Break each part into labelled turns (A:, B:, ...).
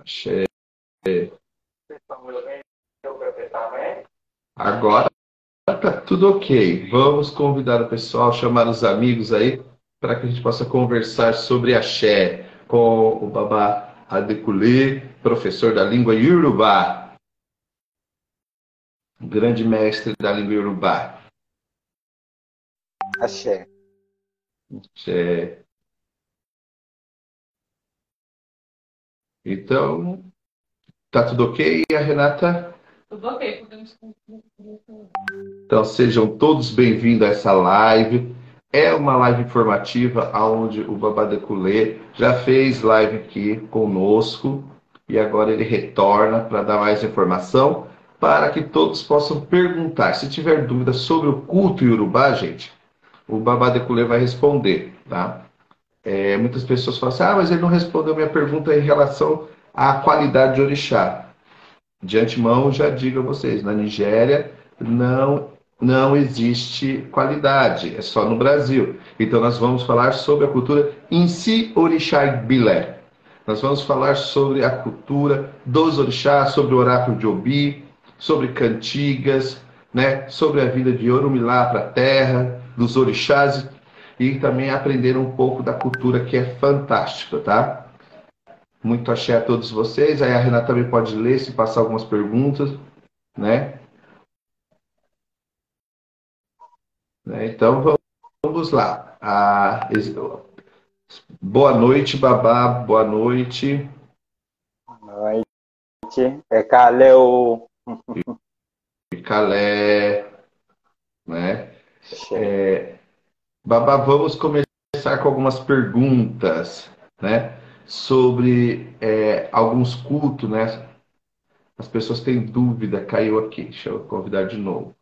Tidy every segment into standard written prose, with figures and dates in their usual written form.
A: Axé. Agora tá tudo ok. Vamos convidar o pessoal, chamar os amigos aí, para que a gente possa conversar sobre axé com o Baba Adekunle, professor da língua Yorubá, grande mestre da língua Yorubá.
B: Axé.
A: Axé. Então, tá tudo ok, a Renata? Tudo ok, podemos. Então sejam todos bem-vindos a essa live. É uma live informativa onde o Babadeculê já fez live aqui conosco e agora ele retorna para dar mais informação para que todos possam perguntar. Se tiver dúvidas sobre o culto iorubá, gente, o Babadeculê vai responder, tá? Muitas pessoas falam assim, mas ele não respondeu minha pergunta em relação à qualidade de orixá. De antemão, já digo a vocês, na Nigéria não existe qualidade, é só no Brasil. Então nós vamos falar sobre a cultura em si orixá Bilé. Nós vamos falar sobre a cultura dos orixás, sobre o oráculo de Obi, sobre cantigas, né, sobre a vida de Orumilá para a terra, dos orixás e também aprender um pouco da cultura que é fantástica, tá? Muito axé a todos vocês. Aí a Renata também pode ler, se passar algumas perguntas, né? Então vamos lá. Boa noite, Babá. Boa noite.
B: Noite. É Caleu.
A: Calé, né?
B: Axé.
A: Babá, vamos começar com algumas perguntas, né? Sobre alguns cultos, né? As pessoas têm dúvida, caiu aqui. Deixa eu convidar de novo.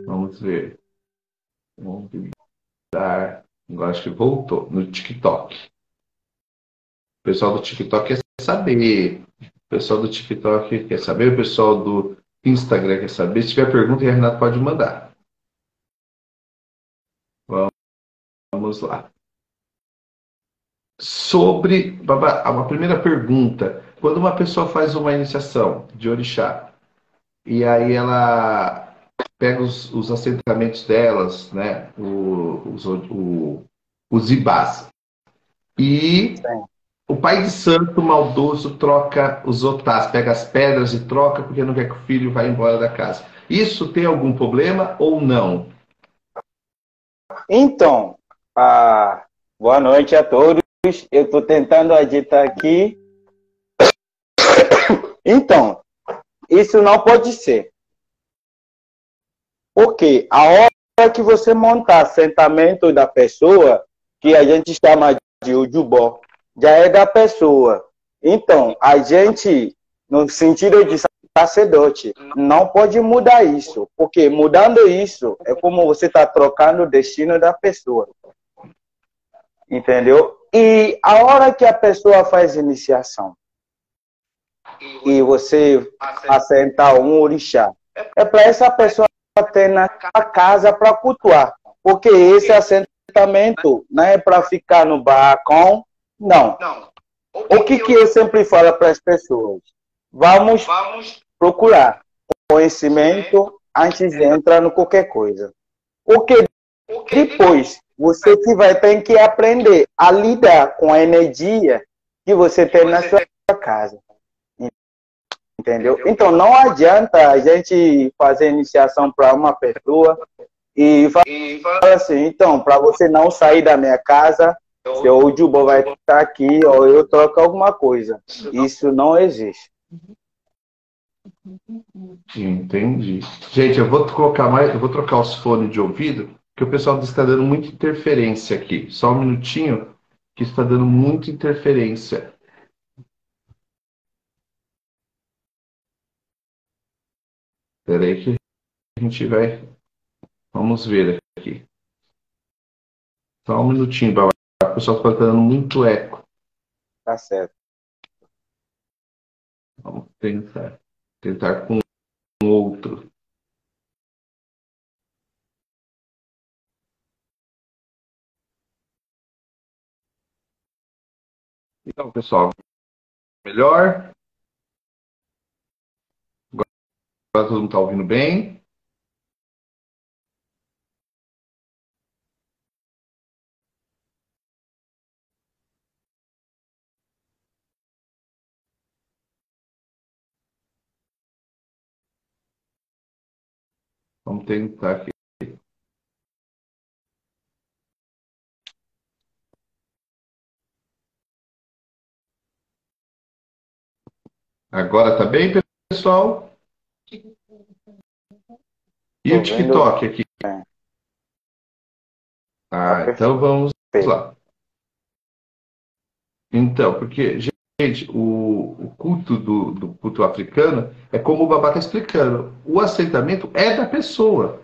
A: Vamos ver. Vamos convidar. Agora acho que voltou no TikTok. O pessoal do TikTok quer saber. O pessoal do TikTok quer saber. O pessoal do Instagram quer saber. Se tiver pergunta, a Renata pode mandar. Vamos lá. Sobre uma primeira pergunta. Quando uma pessoa faz uma iniciação de orixá, e aí ela pega os assentamentos delas, né? Os ibás. E
B: Sim.
A: o pai de santo maldoso troca os otás, pega as pedras e troca porque não quer que o filho vá embora da casa. Isso tem algum problema ou não?
B: Então, boa noite a todos. Eu estou tentando agitar aqui. Então, isso não pode ser. Porque a hora que você montar assentamento da pessoa, que a gente chama de ujubó, já é da pessoa. Então, a gente, no sentido de sacerdote, não pode mudar isso. Porque mudando isso, é como você está trocando o destino da pessoa. Entendeu? E a hora que a pessoa faz iniciação e você assentar um orixá, é para essa pessoa ter na casa para cultuar. Porque esse assentamento não é para ficar no barracão, não. O que eu sempre falo para as pessoas? Vamos procurar conhecimento antes de entrar no qualquer coisa. Porque depois você que vai ter que aprender a lidar com a energia que você tem na sua casa. Entendeu? Então não adianta a gente fazer iniciação para uma pessoa e falar assim, então, para você não sair da minha casa, seu Ujubo vai estar aqui ou eu troco alguma coisa. Isso não existe.
A: Entendi. Gente, eu vou trocar os fones de ouvido, porque o pessoal está dando muita interferência aqui. Só um minutinho, que está dando muita interferência. Espera aí que a gente vai. Vamos ver aqui. Só um minutinho, Babá. O pessoal está dando muito eco.
B: Tá certo.
A: Vamos tentar. Tentar com outro. Então, pessoal, melhor? Agora todo mundo está ouvindo bem? Vamos tentar aqui. Agora tá bem, pessoal? E o TikTok aqui? Então vamos lá. Então, porque, gente, o culto do culto africano é como o Babá está explicando. O assentamento é da pessoa.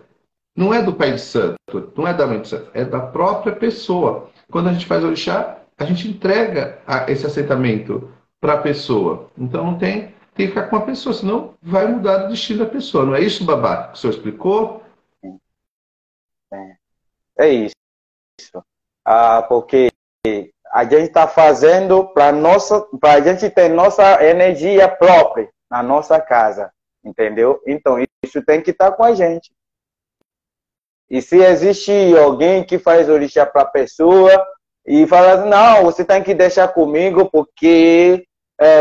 A: Não é do Pai de Santo, não é da Mãe de Santo, é da própria pessoa. Quando a gente faz orixá, a gente entrega esse assentamento para a pessoa. Então não tem que ficar com a pessoa, senão vai mudar o destino da pessoa. Não é isso, Babá, que o senhor explicou?
B: É isso. Porque a gente está fazendo para a gente ter nossa energia própria na nossa casa, entendeu? Então isso tem que estar com a gente. E se existe alguém que faz orixá para a pessoa e fala, não, você tem que deixar comigo porque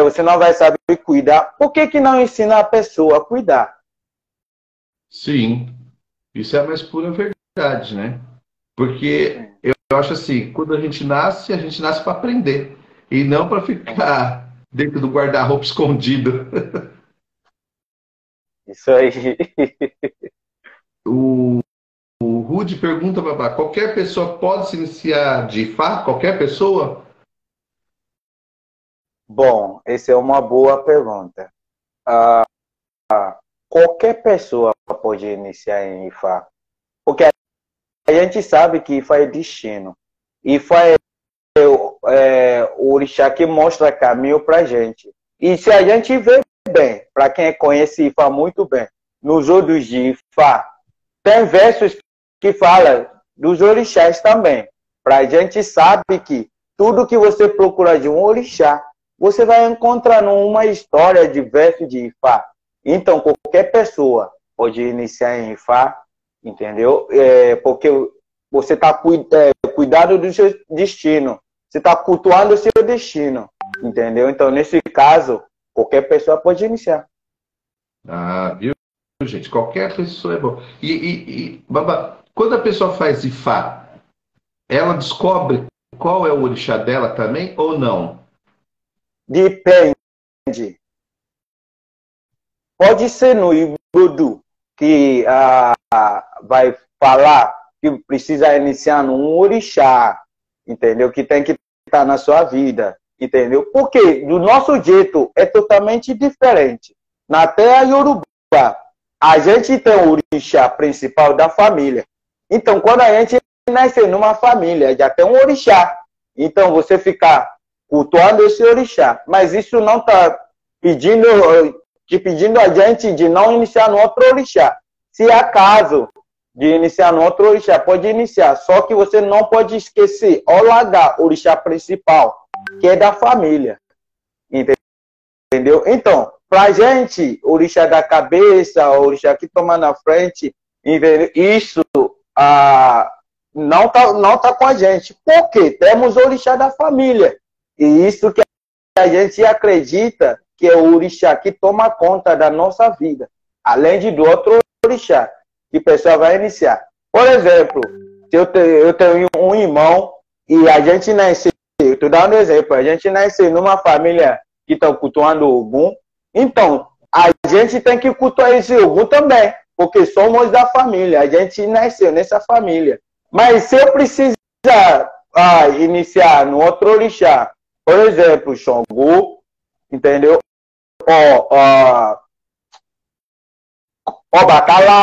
B: você não vai saber cuidar. Por que não ensinar a pessoa a cuidar?
A: Sim, isso é a mais pura verdade, né? Porque eu acho assim, quando a gente nasce para aprender. E não para ficar dentro do guarda-roupa escondido.
B: Isso aí.
A: O Rude pergunta, Babá, qualquer pessoa pode se iniciar de Ifá? Qualquer pessoa?
B: Bom, essa é uma boa pergunta. Qualquer pessoa pode iniciar em Ifá. Porque a gente sabe que Ifá é destino. Ifá é o orixá que mostra caminho para a gente. E se a gente vê bem, para quem conhece Ifá muito bem, nos olhos de Ifá, tem versos que falam dos orixás também. Para a gente sabe que tudo que você procura de um orixá, você vai encontrar numa história de verso de Ifá. Então, qualquer pessoa pode iniciar em Ifá, entendeu? Porque você está cuidando do seu destino. Você está cultuando o seu destino, entendeu? Então, nesse caso, qualquer pessoa pode iniciar.
A: Viu, gente? Qualquer pessoa é bom. Babá, quando a pessoa faz Ifá, ela descobre qual é o orixá dela também ou não?
B: Depende. Pode ser no Ibudu que vai falar que precisa iniciar num orixá, entendeu? Que tem que estar na sua vida, entendeu? Porque do nosso jeito é totalmente diferente. Na terra Yoruba, a gente tem o orixá principal da família. Então, quando a gente nasce numa família, já tem um orixá. Então, você fica cultuando esse orixá. Mas isso não está pedindo a gente de não iniciar no outro orixá. Se acaso de iniciar no outro orixá, pode iniciar. Só que você não pode esquecer ou largar o orixá principal, que é da família. Entendeu? Então, pra gente, o orixá da cabeça, o orixá que toma na frente, isso não tá com a gente. Por quê? Temos o orixá da família. E isso que a gente acredita que é o orixá que toma conta da nossa vida. Além do outro orixá que a pessoa vai iniciar. Por exemplo, se eu tenho um irmão e a gente nasceu, estou dando um exemplo, a gente nasceu numa família que está cultuando o Ogum, então a gente tem que cultuar esse Ogum também, porque somos da família, a gente nasceu nessa família. Mas se eu precisar iniciar no outro orixá, por exemplo, Xangô, entendeu? Obatala,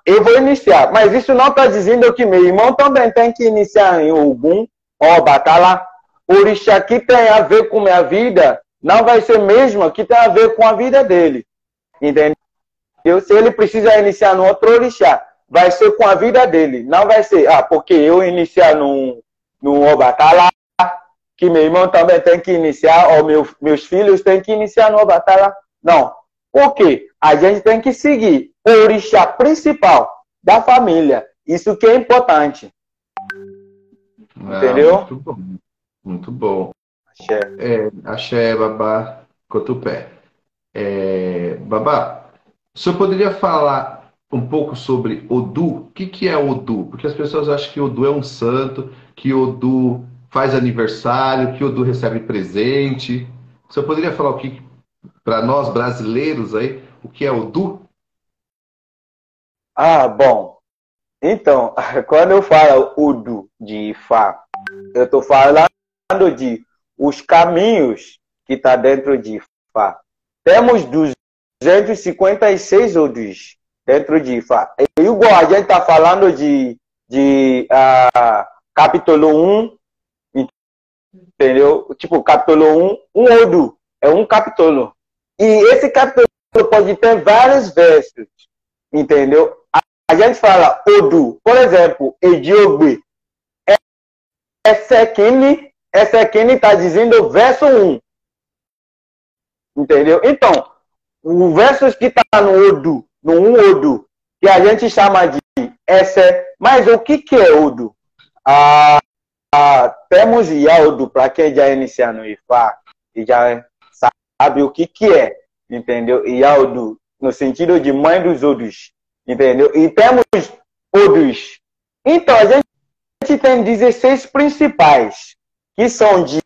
B: eu vou iniciar. Mas isso não está dizendo que meu irmão também tem que iniciar em Ogum, Obatala. O orixá que tem a ver com minha vida não vai ser mesmo que tem a ver com a vida dele. Entendeu? Se ele precisa iniciar no outro orixá, vai ser com a vida dele. Não vai ser, porque eu iniciar no Obatala, que meu irmão também tem que iniciar, ou meus filhos têm que iniciar uma batalha. Não. Por quê? A gente tem que seguir o orixá principal da família. Isso que é importante. Entendeu?
A: Muito bom. Muito bom.
B: Axé.
A: Axé, Babá, Cotupé. Babá, o senhor poderia falar um pouco sobre Odu? O que é Odu? Porque as pessoas acham que Odu é um santo, que Odu faz aniversário, que Odu recebe presente. O senhor poderia falar para nós brasileiros aí, o que é Odu?
B: Bom. Então, quando eu falo Odu de Ifá, eu estou falando de os caminhos que está dentro de Ifá. Temos 256 Odus dentro de Ifá. E igual a gente está falando de capítulo 1, entendeu? Tipo, capítulo 1, um Odu, é um capítulo. E esse capítulo pode ter vários versos, entendeu? A gente fala Odu, por exemplo, Ediogbe. Essekini está dizendo verso 1. Entendeu? Então, o verso que está no Odu, no 1 Odu, que a gente chama de Esse. Mas o que é Odu? Temos Odu, para quem já inicia no Ifá, e já sabe o que é. Entendeu? Odu, no sentido de mãe dos Odus. Entendeu? E temos Odus. Então, a gente tem 16 principais, que são de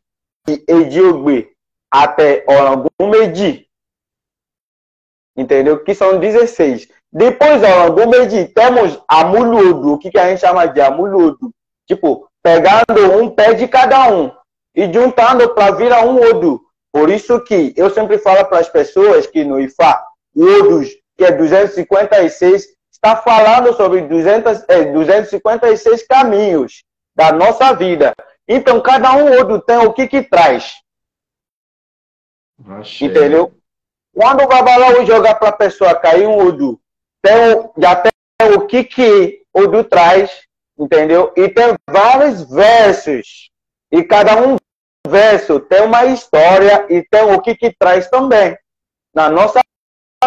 B: Ediogbe até Orangumedi. Entendeu? Que são 16. Depois de Orangumedi, temos Amuluodu. O que a gente chama de Amuluodu? Tipo, pegando um pé de cada um e juntando para virar um Odu. Por isso que eu sempre falo para as pessoas que no Ifá, o Odus, que é 256, está falando sobre 256 caminhos da nossa vida. Então, cada um Odu tem o que traz.
A: Achei.
B: Entendeu? Quando o Babalaú joga para a pessoa cair um Odu, já tem o que Odu traz, entendeu? E tem vários versos. E cada um verso tem uma história e tem o que traz também na nossa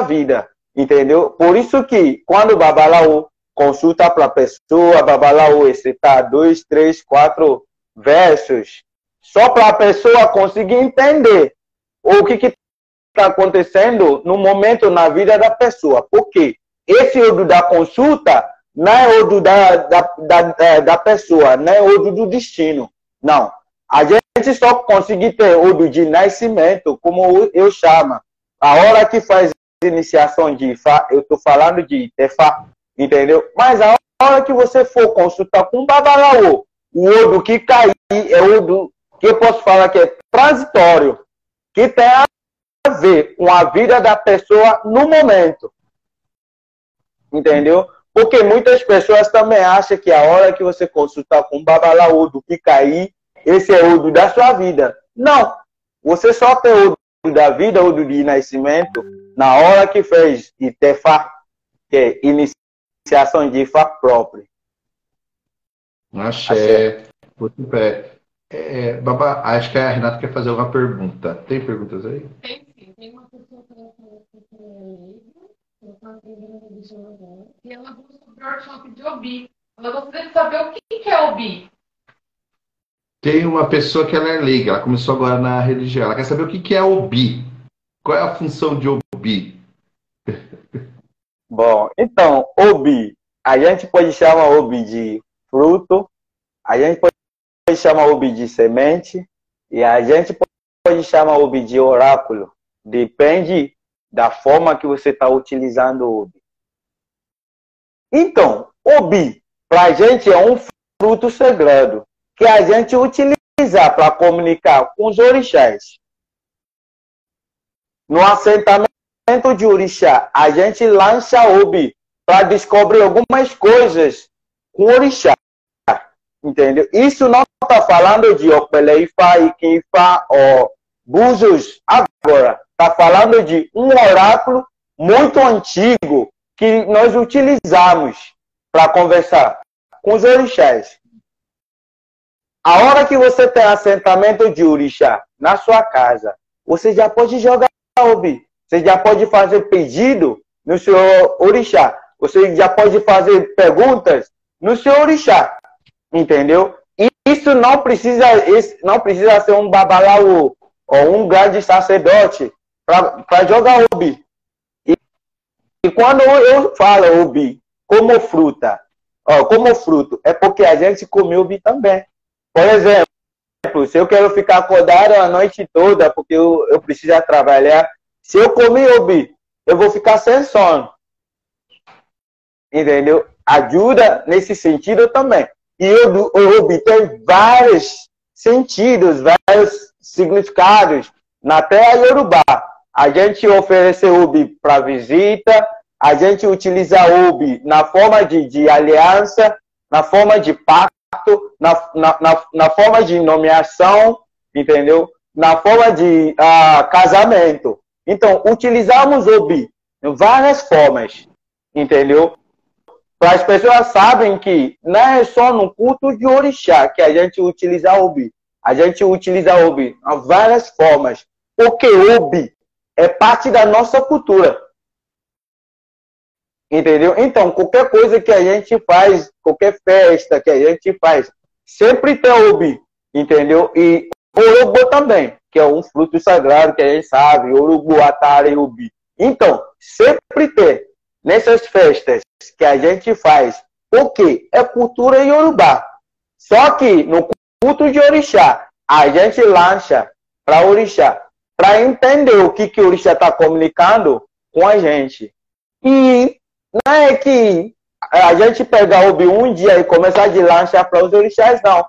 B: vida. Entendeu? Por isso que quando o Babalaú consulta para a pessoa, Babalaú recitar 2, 3, 4 versos, só para a pessoa conseguir entender o que está acontecendo no momento na vida da pessoa. Porque esse Odu da consulta não é Odu da pessoa, não é Odu do destino. Não. A gente só consegue ter Odu de nascimento, como eu chamo. A hora que faz iniciação de Ifá, eu estou falando de Itefá, entendeu? Mas a hora que você for consultar com o Babalaú, o Odu que cair é o Odu que eu posso falar que é transitório, que tem a ver com a vida da pessoa no momento. Entendeu? Porque muitas pessoas também acham que a hora que você consultar com o Babalaú, Odu que cair, esse é o Odu da sua vida. Não. Você só tem o Odu da vida, Odu de nascimento, na hora que fez Itefá, que é iniciação de Ifá própria.
A: Axé. Babá, acho que a Renata quer fazer uma pergunta. Tem perguntas aí?
C: Tem sim. Tem uma pessoa que ela falou que ela e ela busca o workshop de Obi. Ela gostaria de saber o que é Obi.
A: Tem uma pessoa que ela é leiga, ela começou agora na religião. Ela quer saber o que é Obi. Qual é a função de Obi?
B: Bom, então, Obi, a gente pode chamar Obi de fruto, a gente pode chamar Obi de semente, e a gente pode chamar Obi de oráculo. Depende da forma que você está utilizando o Obi. Então, Obi, para a gente é um fruto sagrado, que a gente utiliza para comunicar com os orixás. No assentamento de orixá, a gente lança Obi para descobrir algumas coisas com orixá. Entendeu? Isso não está falando de Opeleifá, Iquifá ou Búzios agora. Está falando de um oráculo muito antigo que nós utilizamos para conversar com os orixás. A hora que você tem assentamento de orixá na sua casa, você já pode jogar obi. Você já pode fazer pedido no seu orixá. Você já pode fazer perguntas no seu orixá. Entendeu? E isso não precisa ser um babaláu ou um grande sacerdote para jogar obi. E quando eu falo obi como fruta, como fruto, é porque a gente come obi também. Por exemplo, se eu quero ficar acordado a noite toda porque eu preciso trabalhar, se eu comer obi, eu vou ficar sem sono. Entendeu? Ajuda nesse sentido também. E o obi tem vários sentidos, vários significados na terra Yorubá. A gente oferece obi para visita, a gente utiliza obi na forma de aliança, na forma de pacto, na forma de nomeação, entendeu? Na forma de casamento. Então, utilizamos obi em várias formas, entendeu? Para as pessoas sabem que não é só no culto de orixá que a gente utiliza obi. A gente utiliza obi em várias formas, porque obi é parte da nossa cultura. Entendeu? Então, qualquer coisa que a gente faz, qualquer festa que a gente faz, sempre tem obi, entendeu? E orubu também, que é um fruto sagrado que a gente sabe, orubu, atare, obi. Então, sempre tem nessas festas que a gente faz, porque é cultura iorubá. Só que no culto de orixá, a gente lança para orixá, para entender o que o orixá está comunicando com a gente. E não é que a gente pegar obi um dia e começar de lanchar para os orixás, não.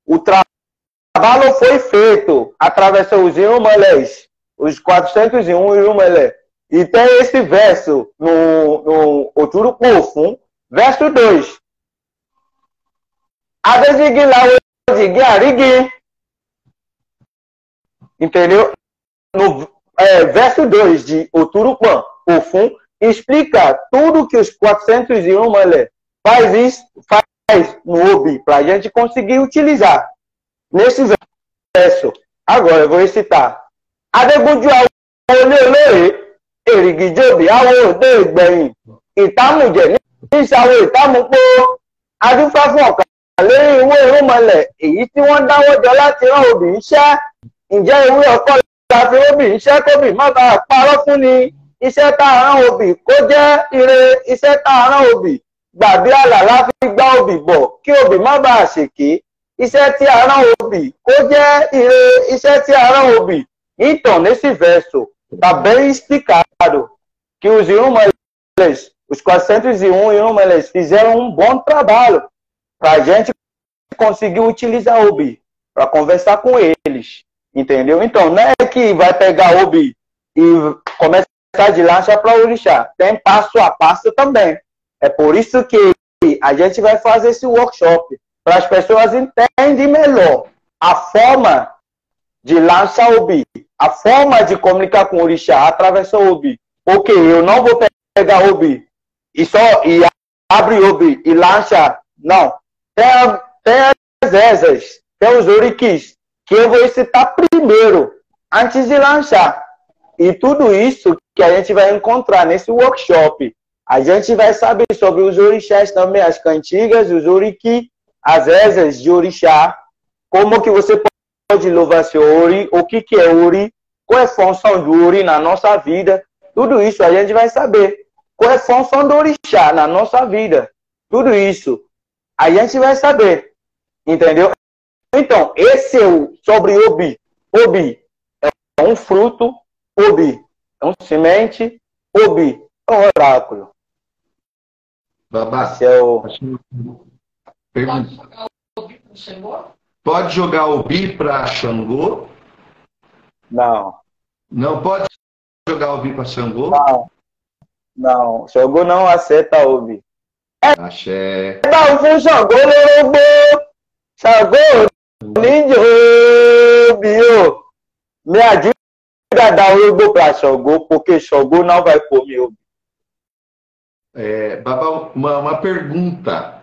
B: O trabalho foi feito, atravessou os Irumalés, os 401 Irumalés. E tem esse verso no Oturu Kofun, verso 2. Entendeu? No verso 2 de Oturu Kofun, explica tudo que os 401 Malé faz no obi, para a gente conseguir utilizar. Nesse verso, agora eu vou recitar. Adegunjuawo olele erigijobi awo de igbeyin itamuje ní ìṣàwọ̀ ìtamùpó adúfá fún ọ̀kan lórí ìwé ìrúnmọlẹ̀ èyí tí wọ́n dáwọ́ jọ láti rán obì iṣẹ́. Ǹjẹ́ ìwé ọkọ la fi obì iṣẹ́ kóbì má bàa parọ́ fún ni? Iṣẹ́ tá a rán obì kó jẹ́ ire, iṣẹ́ tá a rán obì gbàbí àlà la fi gbá obì bọ̀ kí obì má bàa ṣèké. Iṣẹ́ tí a rán obì kó jẹ́ ire, iṣẹ́ tí a rán obì. Então, nesse verso, está bem explicado que os Irumalés, os 401 Irumalés, fizeram um bom trabalho para a gente conseguir utilizar obi, para conversar com eles, entendeu? Então, não é que vai pegar obi e começar de lancha para orixá. Tem passo a passo também. É por isso que a gente vai fazer esse workshop, para as pessoas entenderem melhor a forma de lançar obi, a forma de comunicar com o orixá através do obi. Porque eu não vou pegar obi e abre obi e lança. Não. Tem as ezas, tem os oriquis, que eu vou citar primeiro, antes de lançar. E tudo isso que a gente vai encontrar nesse workshop. A gente vai saber sobre os orixás também, as cantigas, os oriquis, as ezas de orixá, como que você pode louvar seu ori, o que é ori, qual é a função do ori na nossa vida. Tudo isso a gente vai saber. Qual é a função do orixá na nossa vida. Tudo isso a gente vai saber. Entendeu? Então, esse é o sobre obi. Obi é um fruto, obi é um semente, obi é um oráculo.
A: Babá,
B: esse é o...
A: Pode jogar obi para Xangô?
B: Não.
A: Não pode jogar obi para Xangô?
B: Não. Não. Xangô não aceita obi.
A: Axé.
B: Não, fui Xangô, Lorobô. Xangô, ninja, obi. Me ajuda a dar obi para Xangô, porque Xangô não vai comer obi.
A: Babá, uma pergunta.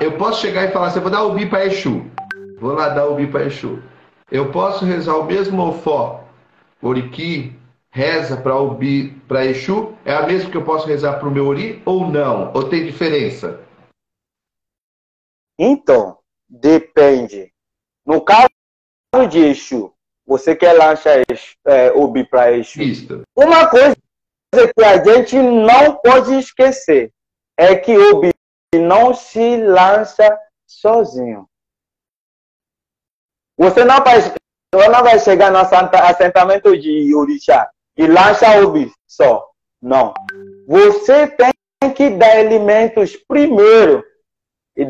A: Eu posso chegar e falar assim, eu vou dar obi para Exu. Vou lá dar Obi para Exu. Eu posso rezar o mesmo ofó, Oriki, reza para Obi, para Exu? É a mesma que eu posso rezar para o meu Ori ou não? Ou tem diferença?
B: Então, depende. No caso de Exu, você quer lançar Obi para Exu.
A: Isso.
B: Uma coisa que a gente não pode esquecer é que Obi não se lança sozinho. Você não vai chegar no assentamento de Orixá e lança Obi só. Não. Você tem que dar elementos primeiro e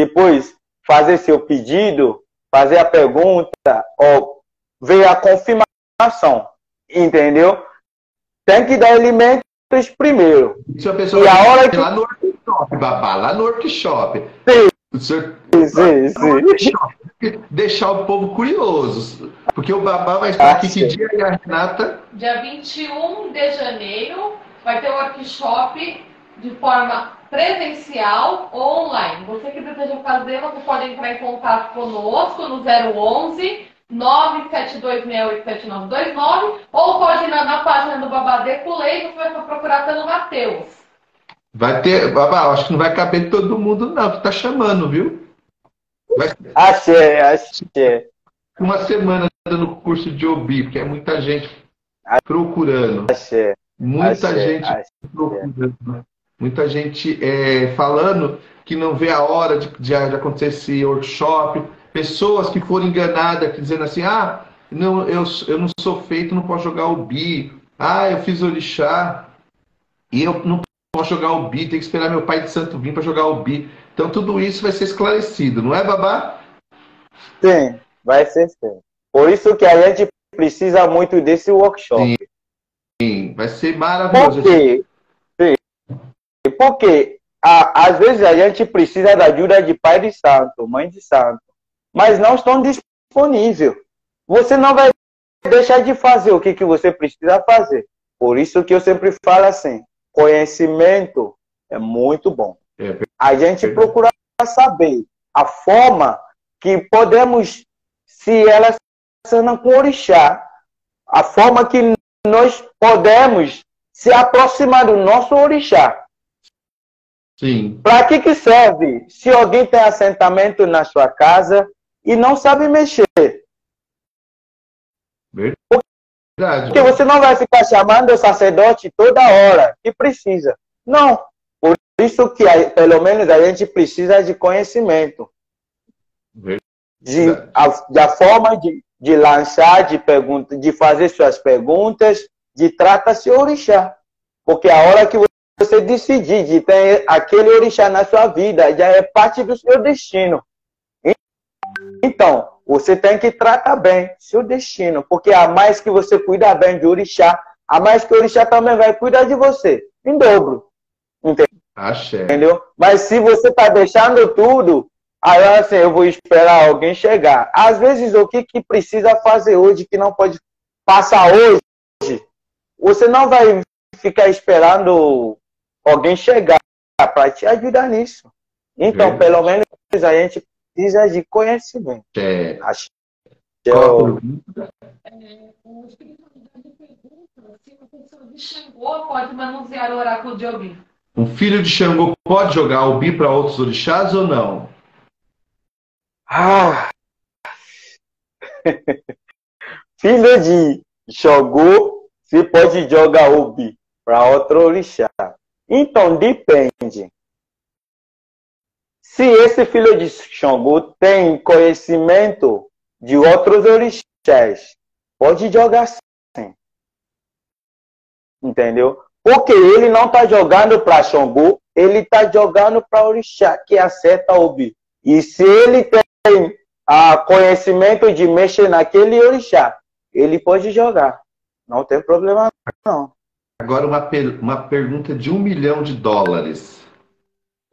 B: depois fazer seu pedido, fazer a pergunta ou ver a confirmação. Entendeu? Tem que dar elementos primeiro.
A: Se a pessoa
B: e a hora que...
A: lá no workshop, babá, lá no workshop.
B: Sim.
A: O senhor...
B: Sim.
A: Deixar o povo curioso. Porque o babá vai estar aqui que dia e a Renata?
C: Dia 21 de janeiro vai ter o workshop de forma presencial ou online. Você que deseja fazer, você pode entrar em contato conosco no 011 972687929 ou pode ir na página do Babadê Culei e você vai procurar pelo Matheus.
A: Vai ter, babá, acho que não vai caber todo mundo não, que tá chamando, viu?
B: Achei.
A: Uma semana dando curso de Obi, porque é muita gente procurando. Muita gente procurando. Muita gente falando que não vê a hora de acontecer esse workshop. Pessoas que foram enganadas, dizendo assim, não, eu não sou feito, não posso jogar Obi. Eu fiz Orixá e eu não posso jogar Obi, tem que esperar meu pai de santo vir para jogar Obi. Então tudo isso vai ser esclarecido, não é, babá?
B: Sim, vai ser sim. Por isso que a gente precisa muito desse workshop.
A: Sim, vai ser maravilhoso.
B: Porque às vezes a gente precisa da ajuda de pai de santo, mãe de santo, mas não estão disponíveis. Você não vai deixar de fazer o que você precisa fazer. Por isso que eu sempre falo assim, conhecimento é muito bom. A gente procura saber a forma que podemos se relacionar com o orixá, a forma que nós podemos se aproximar do nosso orixá.
A: Sim.
B: Para que serve se alguém tem assentamento na sua casa e não sabe mexer?
A: Verdade.
B: Porque você não vai ficar chamando o sacerdote toda hora que precisa. Não. Por isso que, pelo menos, a gente precisa de conhecimento. A forma de lançar, de fazer suas perguntas, de tratar-se orixá. Porque a hora que você decidir de ter aquele orixá na sua vida, já é parte do seu destino. Então, você tem que tratar bem seu destino, porque a mais que você cuida bem de orixá, a mais que o orixá também vai cuidar de você, em dobro. Entendeu? Mas se você está deixando tudo, aí assim, eu vou esperar alguém chegar. Às vezes, o que precisa fazer hoje, que não pode passar hoje, você não vai ficar esperando alguém chegar para te ajudar nisso. Então, pelo menos, a gente precisa de conhecimento.
C: O espiritualidade pergunta se uma pessoa de Xangô pode manusear o oráculo de Obi.
A: Um filho de Xangô pode jogar Obi para outros orixás ou não?
B: Filho de Xangô, se pode jogar Obi para outro orixá. Então, depende. Se esse filho de Xangô tem conhecimento de outros orixás, pode jogar sim. Entendeu? Porque ele não está jogando para Xangô, ele está jogando para orixá, que acerta Obi. E se ele tem conhecimento de mexer naquele orixá, ele pode jogar. Não tem problema, não.
A: Agora uma pergunta de $1 milhão.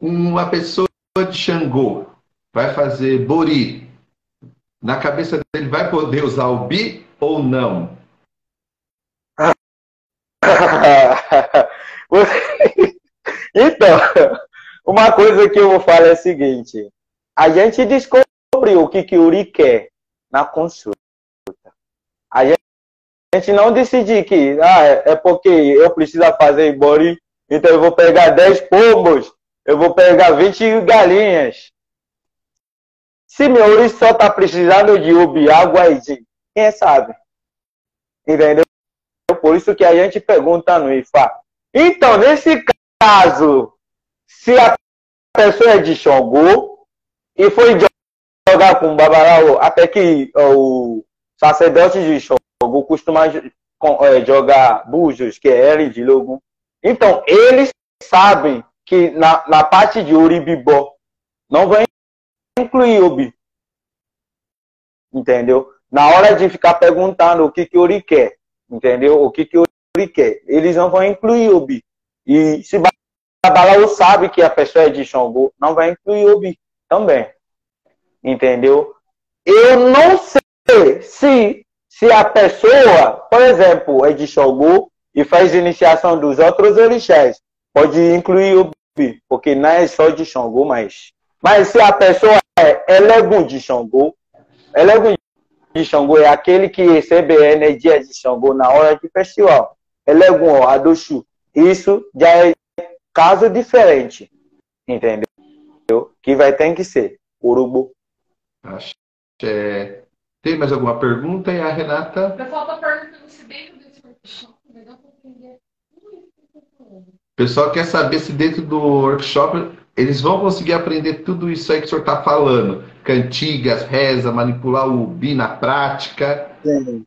A: Uma pessoa de Xangô vai fazer Bori. Na cabeça dele vai poder usar o Bi ou não?
B: Então, uma coisa que eu vou falar é a seguinte. A gente sobre o que o Uri quer na consulta. A gente não decide que é porque eu preciso fazer Ibori, então eu vou pegar 10 pombos, eu vou pegar 20 galinhas. Se meu Uri só está precisando de ubi, água e de quem sabe? Entendeu? Por isso que a gente pergunta no IFA. Então, nesse caso, se a pessoa é de Xangô e foi jogar com o Babalau, até que o sacerdote de Xangô costuma jogar búzios, que é L de Logo. Então, eles sabem que na parte de Uribibó não vai incluir Ubi. Entendeu? Na hora de ficar perguntando o que o Uri quer, entendeu? O que o Uri quer, eles não vão incluir Ubi. E se Babalau sabe que a pessoa é de Xangô, não vai incluir Ubi também. Entendeu? Eu não sei se a pessoa, por exemplo, é de Xangô e faz iniciação dos outros orixás, pode incluir Ubi, porque não é só de Xangô, mas se a pessoa é Legum de Xangô, Legum de Xangô é aquele que recebe a energia de Xangô na hora de festival. Legum, Adoxu. Isso já é caso diferente, entendeu? Que vai ter que ser Urubu.
A: Acho que tem mais alguma pergunta? E a Renata?
C: O pessoal está perguntando se dentro desse workshop vai dar para aprender tudo isso que você está falando.
A: O pessoal quer saber se dentro do workshop eles vão conseguir aprender tudo isso aí que o senhor está falando. Cantigas, reza, manipular o Ubi na prática.
B: Sim.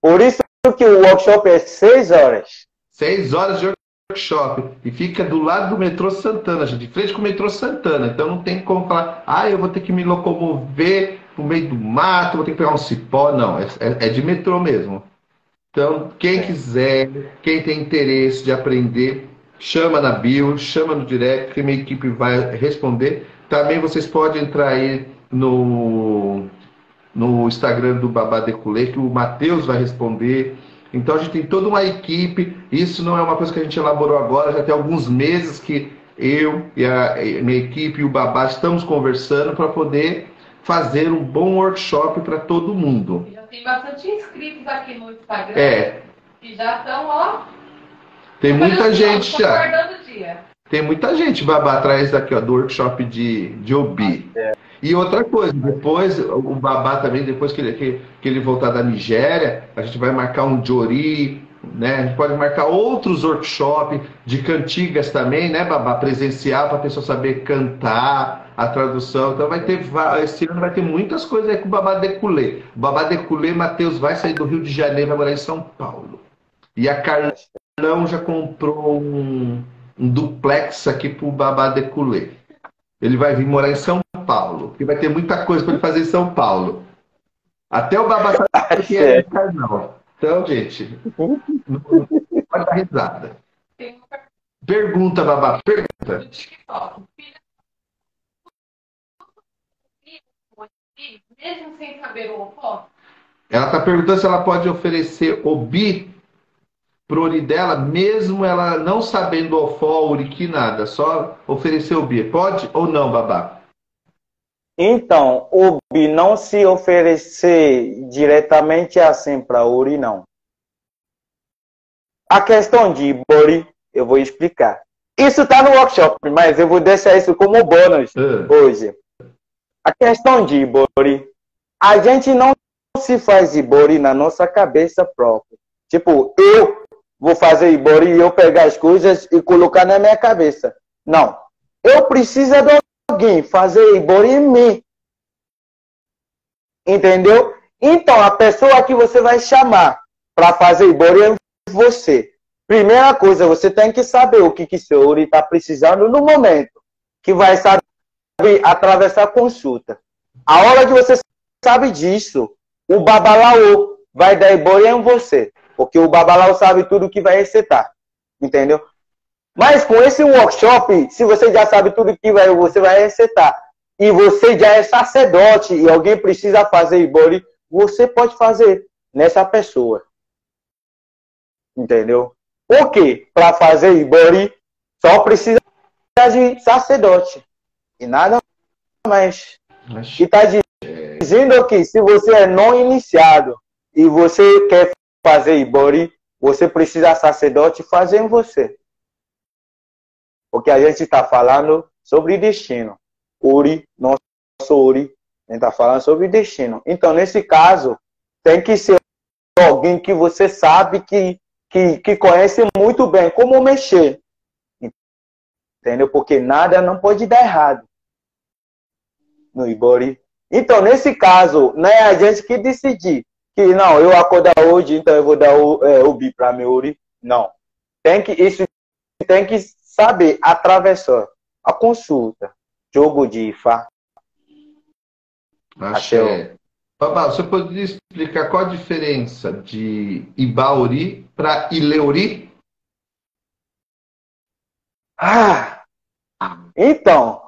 B: Por isso que o workshop é 6 horas.
A: 6 horas de workshop. E fica do lado do metrô Santana, gente, de frente com o metrô Santana. Então não tem como falar, eu vou ter que me locomover no meio do mato, vou ter que pegar um cipó. Não, é de metrô mesmo. Então, quem quiser, quem tem interesse de aprender, chama na bio, chama no direct, que minha equipe vai responder. Também vocês podem entrar aí no Instagram do Babá Deculé, que o Matheus vai responder. Então a gente tem toda uma equipe, isso não é uma coisa que a gente elaborou agora, já tem alguns meses que eu e a minha equipe e o Babá estamos conversando para poder fazer um bom workshop para todo mundo.
C: Já tem bastante inscritos aqui no Instagram, que já estão, ó...
A: Tem muita gente já.
C: Aguardando o dia.
A: Tem muita gente, Babá, atrás daqui, ó, do workshop de Obi. E outra coisa, depois, o Babá também, depois que ele voltar da Nigéria, a gente vai marcar um Jori, né? A gente pode marcar outros workshops de cantigas também, né, Babá? Presencial, para a pessoa saber cantar, a tradução. Então esse ano vai ter muitas coisas aí com o Babá Deculé. O Babá Deculé, Matheus, vai sair do Rio de Janeiro, vai morar em São Paulo. E a Carlão já comprou um duplex aqui pro Babá Deculé. Ele vai vir morar em São Paulo, porque vai ter muita coisa para ele fazer em São Paulo. Até o Babá sabe que é Carlão. Então, gente, não pode dar risada. Pergunta, Babá, pergunta.
C: Mesmo sem saber o Ofó?
A: Ela está perguntando se ela pode oferecer Obi pro Uri dela, mesmo ela não sabendo o Ofó, Uri, nada, só oferecer Obi. Pode ou não, Babá?
B: Então, Obi não se oferecer diretamente assim para Uri, não. A questão de Ibori, eu vou explicar. Isso está no workshop, mas eu vou deixar isso como bônus hoje. A questão de Ibori, a gente não se faz Ibori na nossa cabeça própria. Tipo, eu vou fazer Ibori e eu pegar as coisas e colocar na minha cabeça. Não. Eu preciso de alguém fazer Ibori em mim. Entendeu? Então, a pessoa que você vai chamar para fazer Ibori é você. Primeira coisa, você tem que saber o que seu Uri está precisando no momento. Que vai saber atravessar a consulta. A hora que você sabe disso, o Babalaô vai dar Ibori em você. Porque o Babalaô sabe tudo o que vai recetar. Entendeu? Mas com esse workshop, se você já sabe tudo que você vai recetar, e você já é sacerdote, e alguém precisa fazer Ibori, você pode fazer nessa pessoa. Entendeu? Por quê? Para fazer Ibori, só precisa de sacerdote. E nada mais. E está dizendo que se você é não iniciado e você quer fazer Ibori, você precisa sacerdote fazer em você. Porque a gente está falando sobre destino. Uri, nosso Uri, a gente está falando sobre destino. Então, nesse caso, tem que ser alguém que você sabe que conhece muito bem como mexer. Entendeu? Porque nada não pode dar errado no Ibori. Então, nesse caso, não é a gente que decidir que, não, eu acordar hoje, então eu vou dar o bi para meu Uri. Não. Isso tem que saber atravessar a consulta, jogo de Ifá.
A: Axé. Babá, você poderia explicar qual a diferença de Ibauri para Ileuri?
B: Então,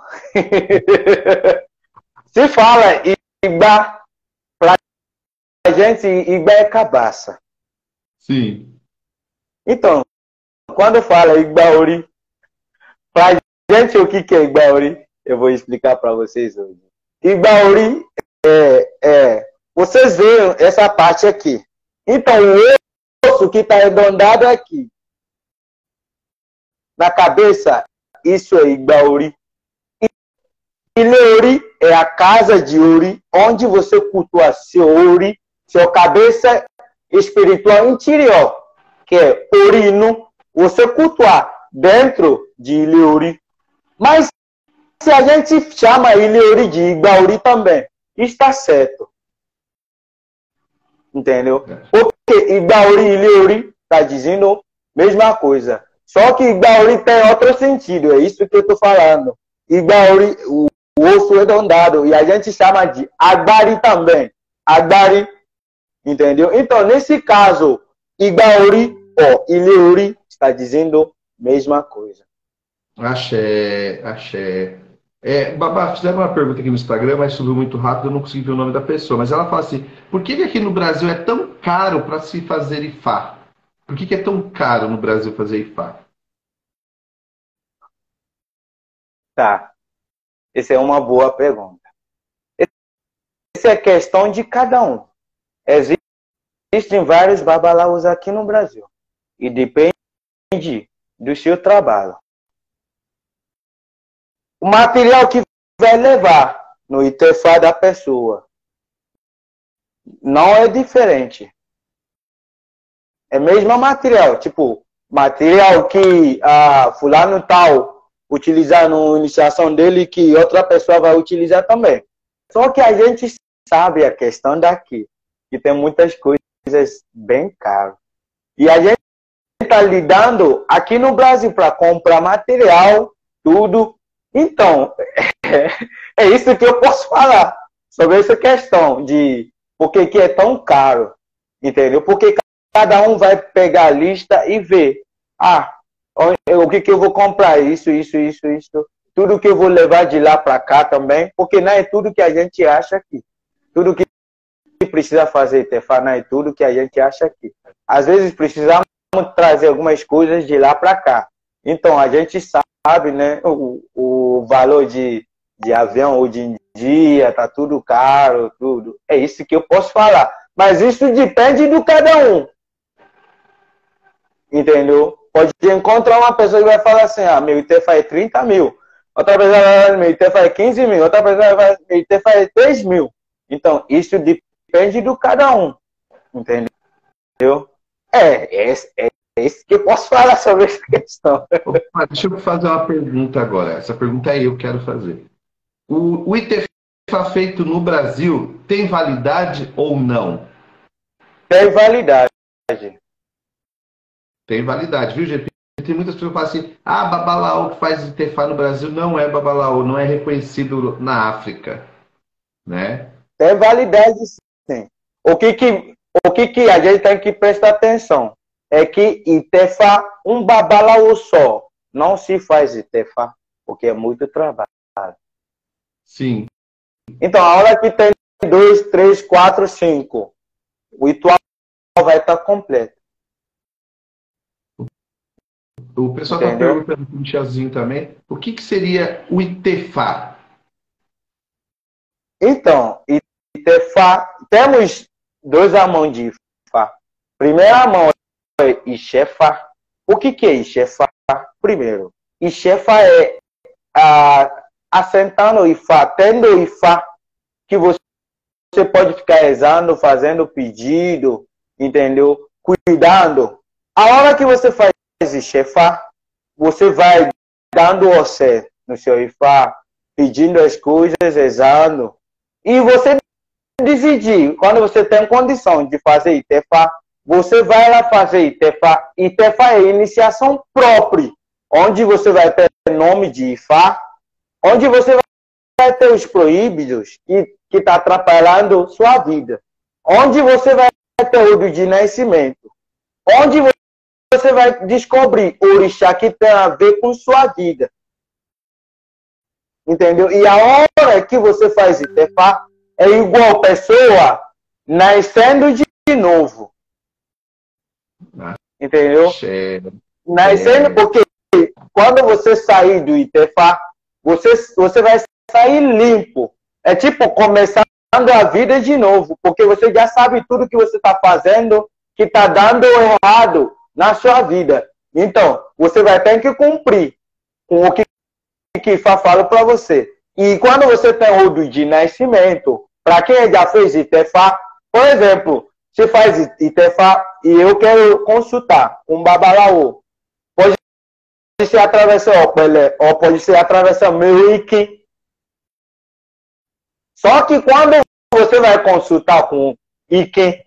B: se fala Iba, pra gente, Iba é cabaça.
A: Sim.
B: Então, quando fala Ibauri, pra gente o que é Ibauri? Eu vou explicar para vocês hoje. Ibauri vocês veem essa parte aqui. Então, o osso que está arredondado aqui. Na cabeça, isso é Ibauri. Ileuri é a casa de Uri, onde você cultua seu Uri, sua cabeça espiritual interior, que é Urino, você cultuar dentro de Ileuri. Mas se a gente chama Ileuri de Ibauri também, está certo. Entendeu? Porque Ibauri e Ileuri está dizendo a mesma coisa. Só que Ibauri tem outro sentido, é isso que eu estou falando. Ibauri, o osso arredondado, e a gente chama de Agbari também. Agbari, entendeu? Então, nesse caso, Ibauri ou Ileuri está dizendo a mesma coisa.
A: Axé, axé. Babá, fizeram uma pergunta aqui no Instagram, mas subiu muito rápido, eu não consegui ver o nome da pessoa. Mas ela fala assim, por que aqui no Brasil é tão caro para se fazer Ifá? Por que é tão caro no Brasil fazer Ifá?
B: Tá. Essa é uma boa pergunta. Essa é questão de cada um. Existem vários babalaos aqui no Brasil. E depende do seu trabalho. O material que vai levar no Itefá da pessoa não é diferente. É o mesmo material. Tipo, material que fulano tal utilizar na iniciação dele, que outra pessoa vai utilizar também. Só que a gente sabe a questão daqui, que tem muitas coisas bem caras. E a gente está lidando aqui no Brasil para comprar material, tudo. Então, é isso que eu posso falar sobre essa questão de por que é tão caro, entendeu? Porque cada um vai pegar a lista e ver, o que eu vou comprar, isso. Tudo que eu vou levar de lá para cá também, porque não é tudo que a gente acha aqui. Tudo que precisa fazer Itefá não é tudo que a gente acha aqui. Às vezes precisamos trazer algumas coisas de lá para cá. Então, a gente sabe, né, o valor de avião hoje em dia, tá tudo caro, tudo. É isso que eu posso falar. Mas isso depende de cada um. Entendeu? Pode encontrar uma pessoa que vai falar assim, meu Itefá é 30 mil. Outra pessoa vai falar, meu Itefá é 15 mil. Outra pessoa vai falar, meu Itefá é 3 mil. Então, isso depende de cada um. Entendeu? É isso que eu posso falar sobre essa questão.
A: Opa, deixa eu fazer uma pergunta agora. Essa pergunta eu quero fazer. O Itefá feito no Brasil tem validade ou não?
B: Tem validade.
A: Tem validade, viu, GP? Tem muitas pessoas que falam assim, babalaô que faz Itefá no Brasil não é babalaô, não é reconhecido na África, né?
B: Tem validade, sim. O que a gente tem que prestar atenção é que Itefá, um babalaô só, não se faz Itefá, porque é muito trabalho.
A: Sim.
B: Então, a hora que tem 2, 3, 4, 5, o ritual vai estar completo.
A: O pessoal está perguntando para o Tiazinho também, o que seria o Itefá?
B: Então, Itefá, temos dois mãos de Ifá. Primeira mão é Ixefá. O que é Ixefá? Primeiro, Ixefá é assentando o Ifá, tendo o Ifá, que você pode ficar rezando, fazendo pedido, entendeu? Cuidando. A hora que você faz Ixefá, você vai dando o sé no seu Ifá, pedindo as coisas, rezando. E você decidir, quando você tem condição de fazer Itefá, você vai lá fazer Itefá. Itefá é iniciação própria, onde você vai ter nome de Ifá, onde você vai ter os proibidos que está atrapalhando sua vida, onde você vai ter o de nascimento, onde você vai descobrir o orixá que tem a ver com sua vida. Entendeu? E a hora que você faz Itefá, é igual pessoa nascendo de novo. Entendeu? Nascendo porque quando você sair do Itefá, você vai sair limpo. É tipo começando a vida de novo, porque você já sabe tudo que você está fazendo, que está dando errado na sua vida. Então, você vai ter que cumprir com o que Ifá fala para você. E quando você tem o de nascimento, para quem já fez Itefá, por exemplo, se faz Itefá e eu quero consultar um babalaô, pode ser através do Opelé, ou pode ser através do meu Iki. Só que quando você vai consultar com Iki,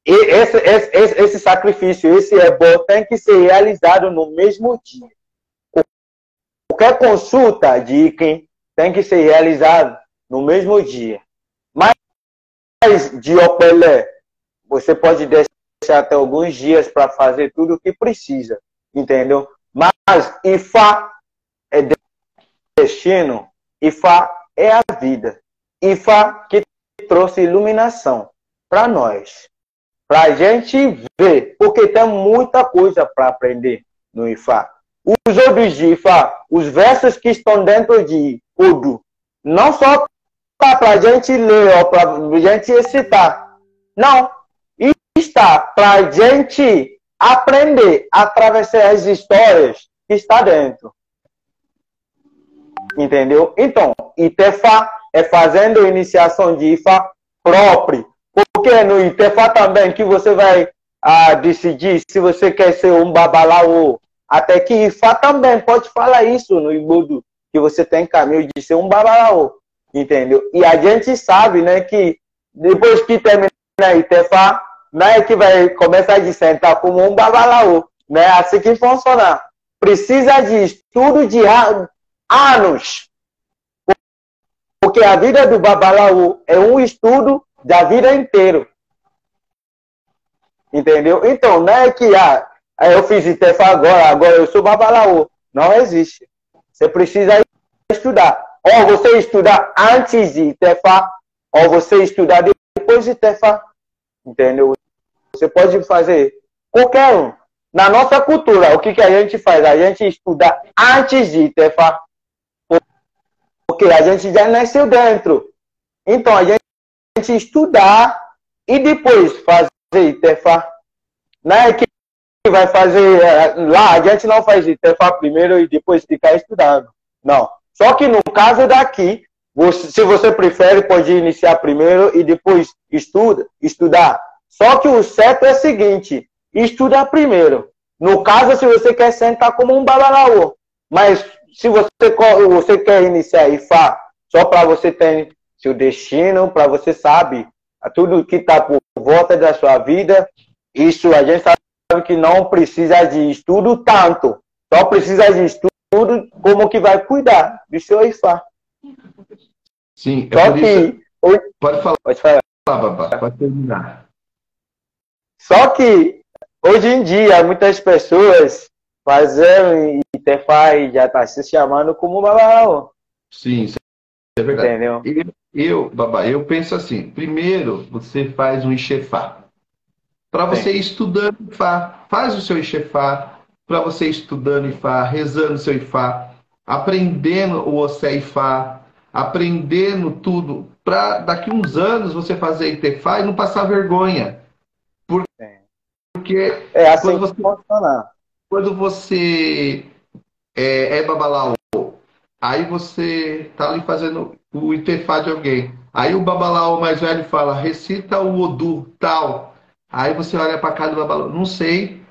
B: esse sacrifício, esse ebó tem que ser realizado no mesmo dia. Qualquer consulta de Iki tem que ser realizado no mesmo dia. Mas de Opelé, você pode deixar até alguns dias para fazer tudo o que precisa, entendeu? Mas Ifá é destino, Ifá é a vida. Ifá que trouxe iluminação para nós, para a gente ver, porque tem muita coisa para aprender no Ifá. Os Odus de Ifá, os versos que estão dentro de Odu, não só para a gente ler ou para a gente recitar. Não. Está para a gente aprender através das histórias que está dentro. Entendeu? Então, Itefá é fazendo iniciação de Ifá própria. Porque é no Itefá também que você vai decidir se você quer ser um babalaô. Até que Ifá também pode falar isso no Ibudu, que você tem caminho de ser um babalaô. Entendeu? E a gente sabe, né, que depois que termina Itefá, não é que vai começar a sentar como um babalaô. Não é assim que funciona. Precisa de estudo de anos. Porque a vida do babalaô é um estudo da vida inteira. Entendeu? Então, não é que eu fiz Itefá agora eu sou babalaô. Não existe. Você precisa estudar. Ou você estudar antes de Itefá, ou você estudar depois de Itefá. Entendeu? Você pode fazer qualquer um. Na nossa cultura, o que a gente faz? A gente estuda antes de Itefá. Porque a gente já nasceu dentro. Então, a gente estudar e depois fazer Itefá. Não é que vai fazer lá, a gente não faz Itefá primeiro e depois ficar estudando. Não. Só que no caso daqui, se você prefere, pode iniciar primeiro e depois estudar. Só que o certo é o seguinte, estudar primeiro. No caso, se você quer sentar como um babalaô. Mas se você quer iniciar Ifá, só para você ter seu destino, para você sabe tudo que está por volta da sua vida, isso a gente sabe que não precisa de estudo tanto. Só precisa de estudo como que vai cuidar do seu Ifá.
A: Sim,
B: só que...
A: Isso... Pode falar. Pode falar, Babá. Pode terminar.
B: Só que, hoje em dia, muitas pessoas fazem Itefá e já está se chamando como babalaô.
A: Sim, isso é verdade.
B: Entendeu?
A: Babá, eu penso assim, primeiro você faz um Ixefá. Para você ir estudando Ifá, faz o seu Ixefá, para você ir estudando Ifá, rezando o seu Ifá, aprendendo o Ossé Ifá, aprendendo tudo para daqui uns anos você fazer Itefá e não passar vergonha. Porque
B: é assim quando você funciona.
A: Quando você é babalaô, aí você tá ali fazendo o Itefá de alguém. Aí o babalaô mais velho fala, recita o Odu, tal. Aí você olha para cara do babalaô, não sei.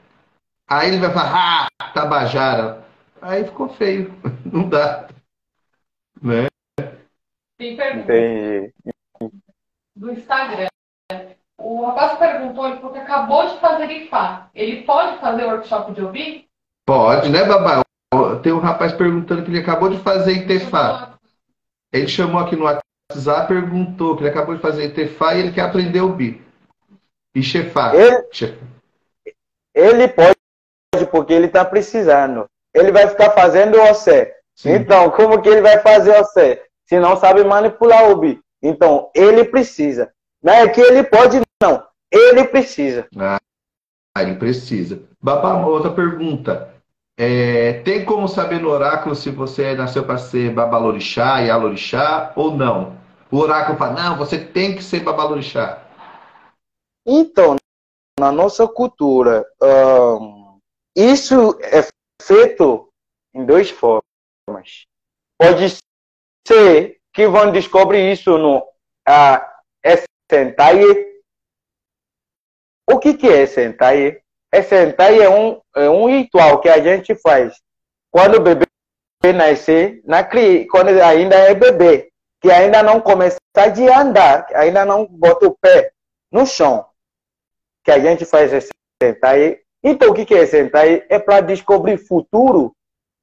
A: Aí ele vai falar, Tabajara. Aí ficou feio, não dá. Né?
C: Tem pergunta do Instagram. O rapaz perguntou, ele falou que acabou de fazer Ifá. Ele pode fazer workshop de ouvir?
A: Pode, né, babá? Tem um rapaz perguntando que ele acabou de fazer Itefá. Ele chamou aqui no WhatsApp, perguntou que ele acabou de fazer Itefá e ele quer aprender a ouvir. E chefar.
B: Ele pode, porque ele está precisando. Ele vai ficar fazendo o Océ. Então, como que ele vai fazer o Océ? Se não sabe manipular o bi. Então, ele precisa. Não é que ele pode, não. Ele precisa.
A: Ele precisa. Babá, outra pergunta. Tem como saber no oráculo se você nasceu para ser babalorixá e alorixá ou não? O oráculo fala, não, você tem que ser babalorixá.
B: Então, na nossa cultura, isso é feito em duas formas. Pode ser que vão descobrir isso no Sentai. O que é Sentai? Sentai é um ritual que a gente faz quando o bebê nascer, quando ainda é bebê, que ainda não começa a andar, ainda não bota o pé no chão, que a gente faz esse Sentai. Então, o que é Sentai? É para descobrir o futuro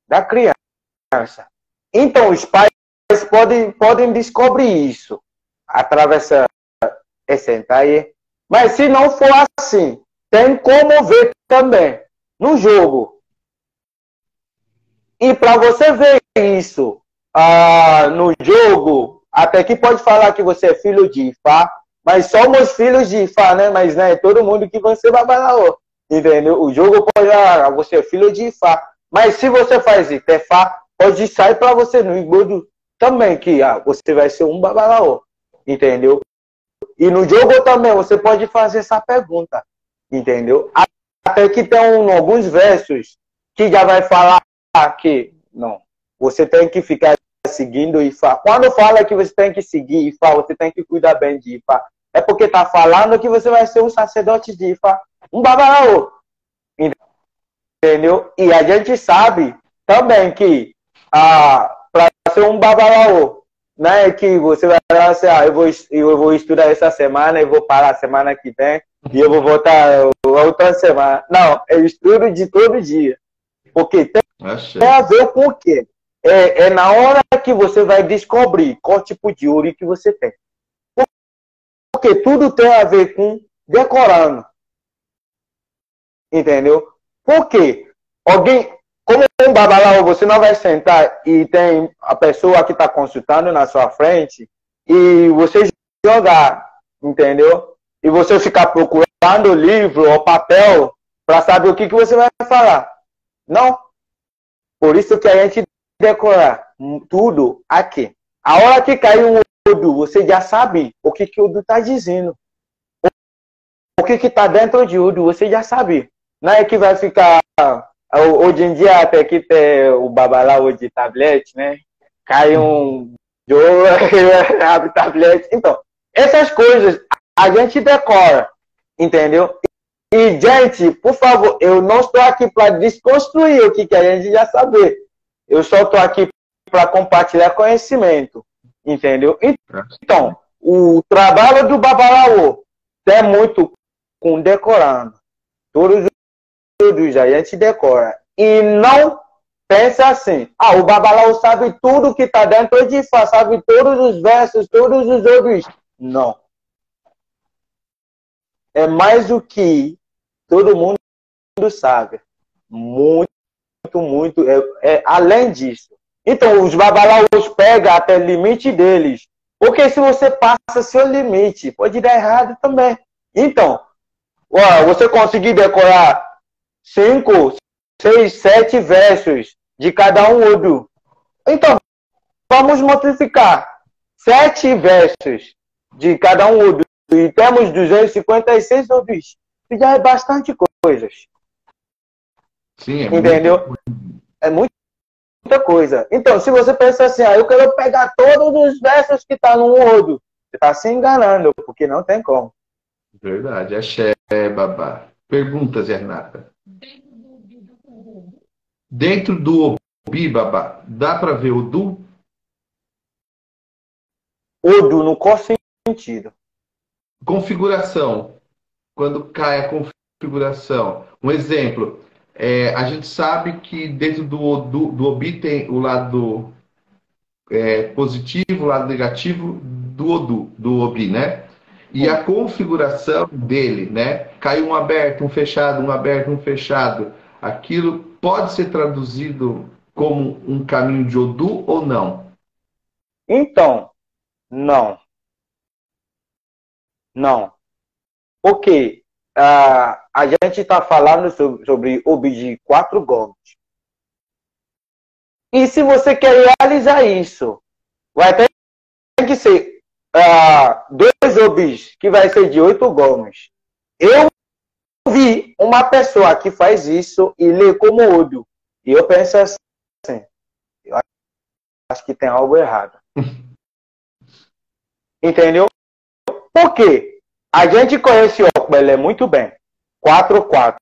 B: da criança. Então, os pais podem descobrir isso através do Sentai. Mas se não for assim, tem como ver também no jogo. E para você ver isso no jogo, até que pode falar que você é filho de Ifá, mas somos filhos de Ifá, né? Mas não é todo mundo que vai ser babalaô. Entendeu? O jogo pode falar, você é filho de Ifá. Mas se você faz Itefá, pode sair para você no Igbodo também, que você vai ser um babalaô. Entendeu? E no jogo também você pode fazer essa pergunta. Entendeu? Até que tem alguns versos que já vai falar que não, você tem que ficar seguindo Ifá. Quando fala que você tem que seguir Ifá, você tem que cuidar bem de Ifá, é porque está falando que você vai ser um sacerdote de Ifá, um babalaô. Entendeu? E a gente sabe também que para ser um babalaô, não é que você vai falar assim, eu vou estudar essa semana, eu vou parar a semana que vem e eu vou voltar outra semana. Não, é estudo de todo dia. Porque tem a ver com o quê? É na hora que você vai descobrir qual tipo de uri que você tem. Porque tudo tem a ver com decorando. Entendeu? Porque como um babalaô, você não vai sentar e tem a pessoa que está consultando na sua frente e você jogar, entendeu? E você ficar procurando livro ou papel para saber o que você vai falar. Não. Por isso que a gente decora tudo aqui. A hora que cair um Odu, você já sabe o que o Odu está dizendo. O que está dentro de Odu, você já sabe. Não é que vai ficar... Hoje em dia, até que tem o babalaô de tablete, né? Cai um jogo, abre tablete. Então, essas coisas a gente decora, entendeu? E, gente, por favor, eu não estou aqui para desconstruir o que a gente já sabe. Eu só estou aqui para compartilhar conhecimento, entendeu? Então, o trabalho do babalaô tem muito com decorando. Todos a gente decora. E não pensa assim, o babalaô sabe tudo que está dentro de Ifá, sabe todos os versos, todos os outros. Não. É mais do que todo mundo sabe. Muito, muito. Além disso. Então, os babalaôs pegam até o limite deles. Porque se você passa seu limite, pode dar errado também. Então, você conseguir decorar 5, 6, 7 versos de cada um Odu. Então, vamos multiplicar. 7 versos de cada um Odu e temos 256 Odus. Isso já é bastante coisas.
A: Sim,
B: entendeu? É muita coisa. Então, se você pensa assim, eu quero pegar todos os versos que tá no Odu, você está se enganando, porque não tem como.
A: Verdade, axé, babá. Perguntas, Renata. Dentro do Obi, babá, dá para ver Odu?
B: Odu, no qual sentido?
A: Configuração. Quando cai a configuração. Um exemplo, a gente sabe que dentro do Obi tem o lado positivo, o lado negativo do Odu, do Obi, né? E a configuração dele, né? Caiu um aberto, um fechado, um aberto, um fechado. Aquilo pode ser traduzido como um caminho de Odu ou não?
B: Então, não. Não. Porque a gente está falando sobre Obi de 4 gomes. E se você quer realizar isso, vai ter que ser 2 Obis, que vai ser de 8 gomes. Eu vi uma pessoa que faz isso e lê como Odu. E eu penso assim, eu acho que tem algo errado. Entendeu? Por quê? A gente conhece o Okbele muito bem. 4-4,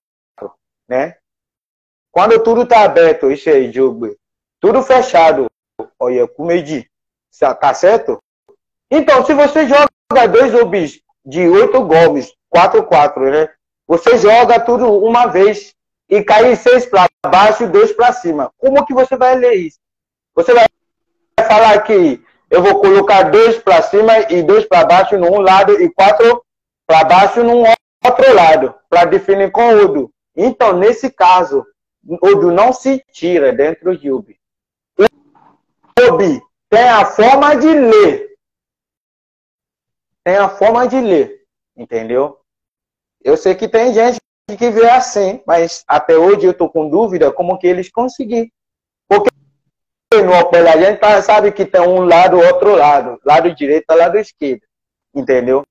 B: né? Quando tudo está aberto, isso aí, jogo, tudo fechado, olha, com medir, tá certo? Então, se você joga 2 Obis de 8 gomes, 4-4, né? Você joga tudo uma vez e cai 6 para baixo e 2 para cima. Como que você vai ler isso? Você vai falar que eu vou colocar 2 para cima e 2 para baixo num lado e 4 para baixo num outro lado, para definir com Odu. Então, nesse caso, Odu não se tira dentro de Obi. Obi tem a forma de ler. Tem a forma de ler, entendeu? Eu sei que tem gente que vê assim, mas até hoje eu tô com dúvida como que eles conseguiram. Porque no Okbele a gente sabe que tem um lado, outro lado. Lado direito, lado esquerdo. Entendeu?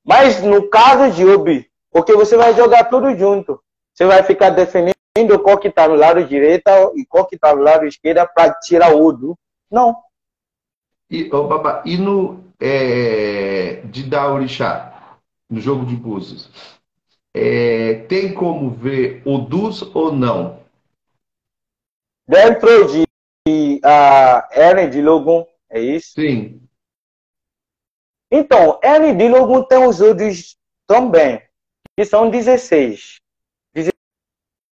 B: Mas no caso de Obi, porque você vai jogar tudo junto. Você vai ficar definindo qual que tá no lado direito e qual que tá no lado esquerdo para tirar o Odu. Não.
A: Babá, e no de dar orixá, no jogo de búzios, tem como ver Odus ou não?
B: Dentro de Eren de Logun, é isso?
A: Sim.
B: Então, Eren de Logun tem os Odus também, que são 16.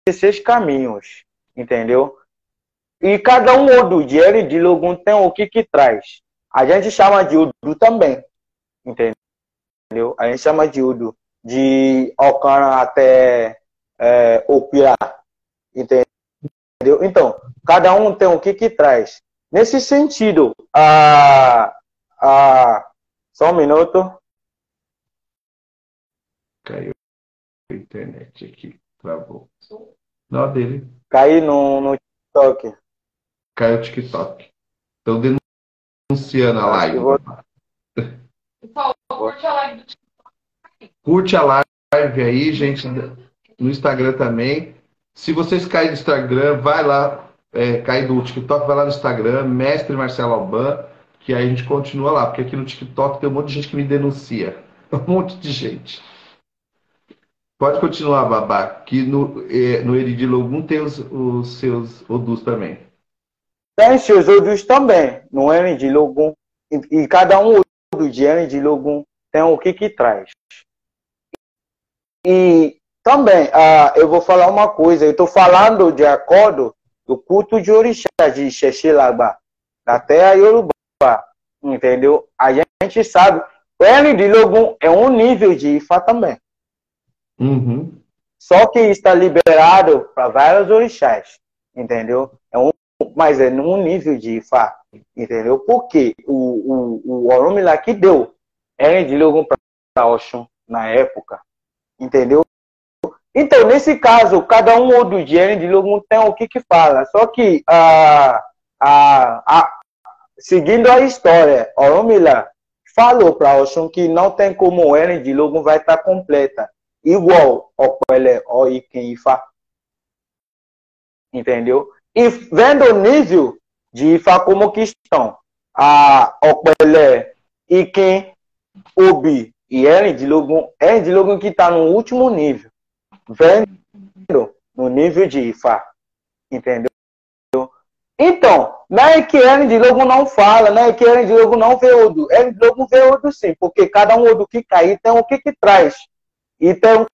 B: 16 caminhos, entendeu? E cada um Odu de Eren de Logun tem o que traz. A gente chama de Odu também, entendeu? A gente chama de Odu de Okana até Opia, entendeu? Então, cada um tem o que traz. Nesse sentido, só um minuto.
A: Caiu a internet aqui, travou. Não, dele.
B: Caiu no TikTok.
A: Caiu o TikTok. Estão denunciando a live.
C: Curte a live do TikTok.
A: Curte a live aí, gente, no Instagram também. Se vocês caírem no Instagram, vai lá, cair do TikTok, vai lá no Instagram, Mestre Marcelo Alban, que aí a gente continua lá, porque aqui no TikTok tem um monte de gente que me denuncia. Um monte de gente. Pode continuar, babá, que no Eren de Logun tem os seus Odus também.
B: Tem seus Odus também, no Eren de Logun. E cada um Odu de Eren de Logun tem o que traz. E também, eu vou falar uma coisa, eu estou falando de acordo do culto de orixá, de Xexilabá, da terra Yorubá, entendeu? A gente sabe, o Eren de Logun é um nível de Ifá também.
A: Uhum.
B: Só que está liberado para vários orixás, entendeu? Mas é num nível de Ifá, entendeu? Porque o Oromilá que deu Eren de Logun para Oxum na época, entendeu? Então, nesse caso, cada um Odu de Eren de Logun tem o que fala. Só que seguindo a história, Oromila falou para Oxum que não tem como o Eren de Logun vai estar completa. Igual o Kwele ou Iken Ifa. Entendeu? E vendo o nível de Ifa como que estão. A Okwele, Iken, Obi e Eren de Logun que está no último nível. Vendo no nível de Ifa. Entendeu? Então, não é que Eren de Logun não fala, não é que Eren de Logun não vê Odo. Eren de Logun vê Odo sim, porque cada um Odo que cair tem o que traz. E tem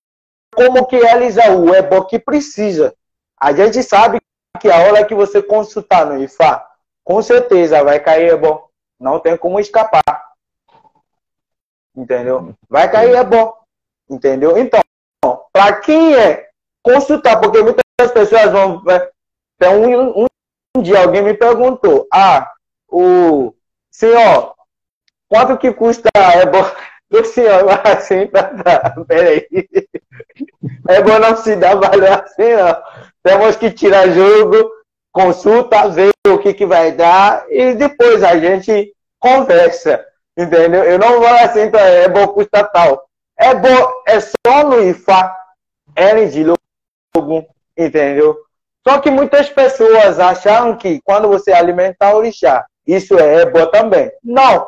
B: como que realizar o Ebo que precisa. A gente sabe que a hora que você consultar no Ifá, com certeza vai cair Ebo. Não tem como escapar. Entendeu? Vai cair Ebo. Entendeu? Então, para quem é consultar, porque muitas pessoas vão... Tem um dia alguém me perguntou, o senhor, quanto que custa Ebo? O senhor, assim, peraí. Ebo não se dá valor assim, não. Temos que tirar jogo, consulta, ver o que vai dar e depois a gente conversa, entendeu? Eu não vou assim, então, Ebo custa tal. Ebo é só no Ifá, Eren de Logun, entendeu? Só que muitas pessoas acharam que quando você alimentar o orixá, isso é Ebo também. Não.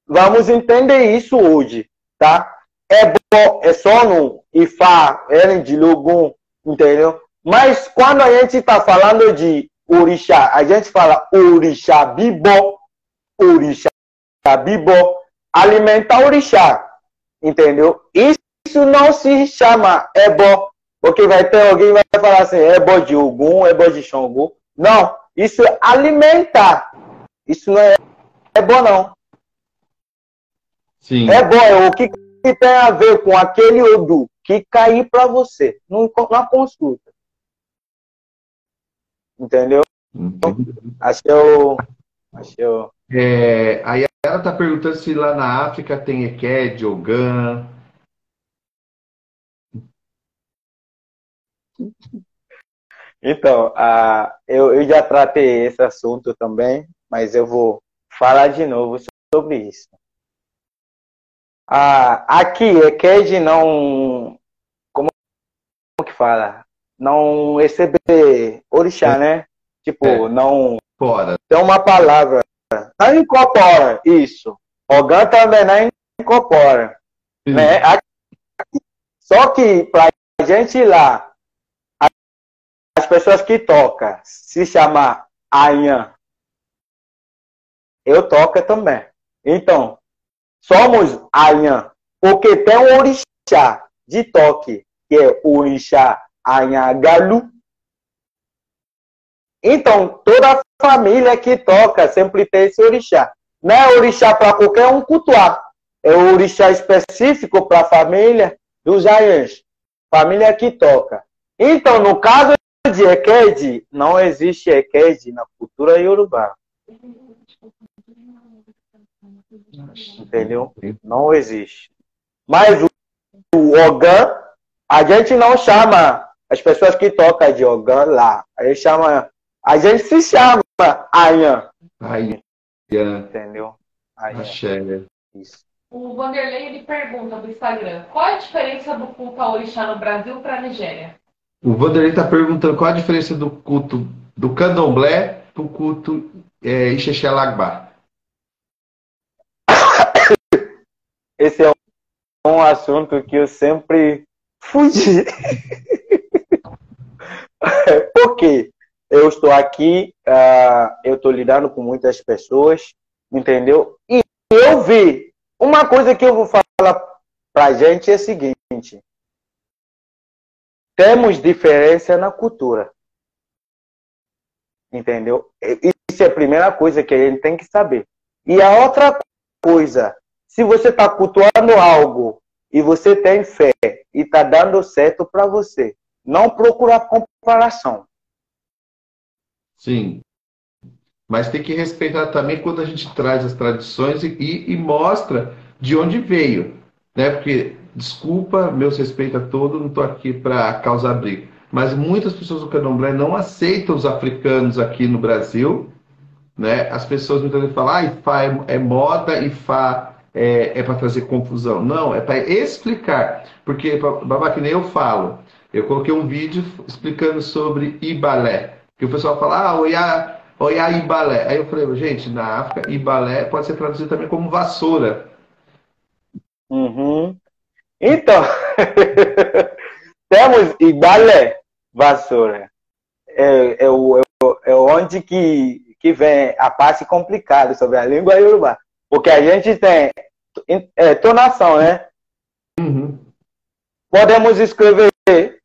B: Vamos entender isso hoje, tá? Ebo é só no Ifá, Eren de Logun, entendeu? Mas quando a gente está falando de orixá, a gente fala orixá bibó, alimentar o orixá, entendeu? Isso não se chama Ebo, porque vai ter alguém que vai falar assim, Ebo de Ogum, Ebo de Xangô. Não, isso é alimentar. Isso não é Ebo, não.
A: Sim.
B: Ebo é o que tem a ver com aquele Odu que cair para você na consulta. Entendeu? Achei.
A: Aí ela está perguntando se lá na África tem Eked, Ogã.
B: Então, eu já tratei esse assunto também, mas eu vou falar de novo sobre isso. Aqui, Eked não... Como que fala? Não receber orixá, né? Tipo, não...
A: Fora.
B: Tem uma palavra. Não incorpora, isso. Ogã também não incorpora. Né? Só que pra gente ir lá, as pessoas que tocam, se chamar Ayan, eu toco também. Então, somos Ayan, porque tem um orixá de toque, que é o orixá Anhagalu. Então, toda a família que toca sempre tem esse orixá. Não é orixá para qualquer um cultuar. É o orixá específico para a família dos Ayans. Família que toca. Então, no caso de Eked, não existe Eked na cultura iorubá. Entendeu? Não existe. Mas o Ogã, a gente não chama as pessoas que tocam de Ogã lá. A gente se chama Ayan.
A: Ayan.
B: Entendeu?
A: Ayan.
B: Isso.
C: O Vanderlei ele pergunta do Instagram: qual é a diferença do culto ao orixá no Brasil para a Nigéria?
A: O Vanderlei está perguntando qual a diferença do culto do candomblé para o culto Ixexé-Lagbá.
B: Esse é um assunto que eu sempre fugi. Por quê? Eu estou aqui, eu estou lidando com muitas pessoas, entendeu? E eu vi, uma coisa que eu vou falar para a gente é a seguinte: temos diferença na cultura, entendeu? Isso é a primeira coisa que a gente tem que saber. E a outra coisa, se você está cultuando algo e você tem fé e está dando certo para você, não procura comparação.
A: Sim. Mas tem que respeitar também quando a gente traz as tradições e mostra de onde veio. Né? Porque, desculpa, meus respeitos a todos, não estou aqui para causar briga. Mas muitas pessoas do candomblé não aceitam os africanos aqui no Brasil, né? As pessoas muitas vezes falam, ah, Ifá é moda, Ifá é para trazer confusão. Não, é para explicar. Porque, babá, que nem eu falo, eu coloquei um vídeo explicando sobre Ibalé. Que o pessoal fala, ah, Oiá Ibalé. Aí eu falei, gente, na África, Ibalé pode ser traduzido também como vassoura.
B: Uhum. Então, temos Ibalé, vassoura. É onde que vem a parte complicada sobre a língua Yorubá. Porque a gente tem tonação, né?
A: Uhum.
B: Podemos escrever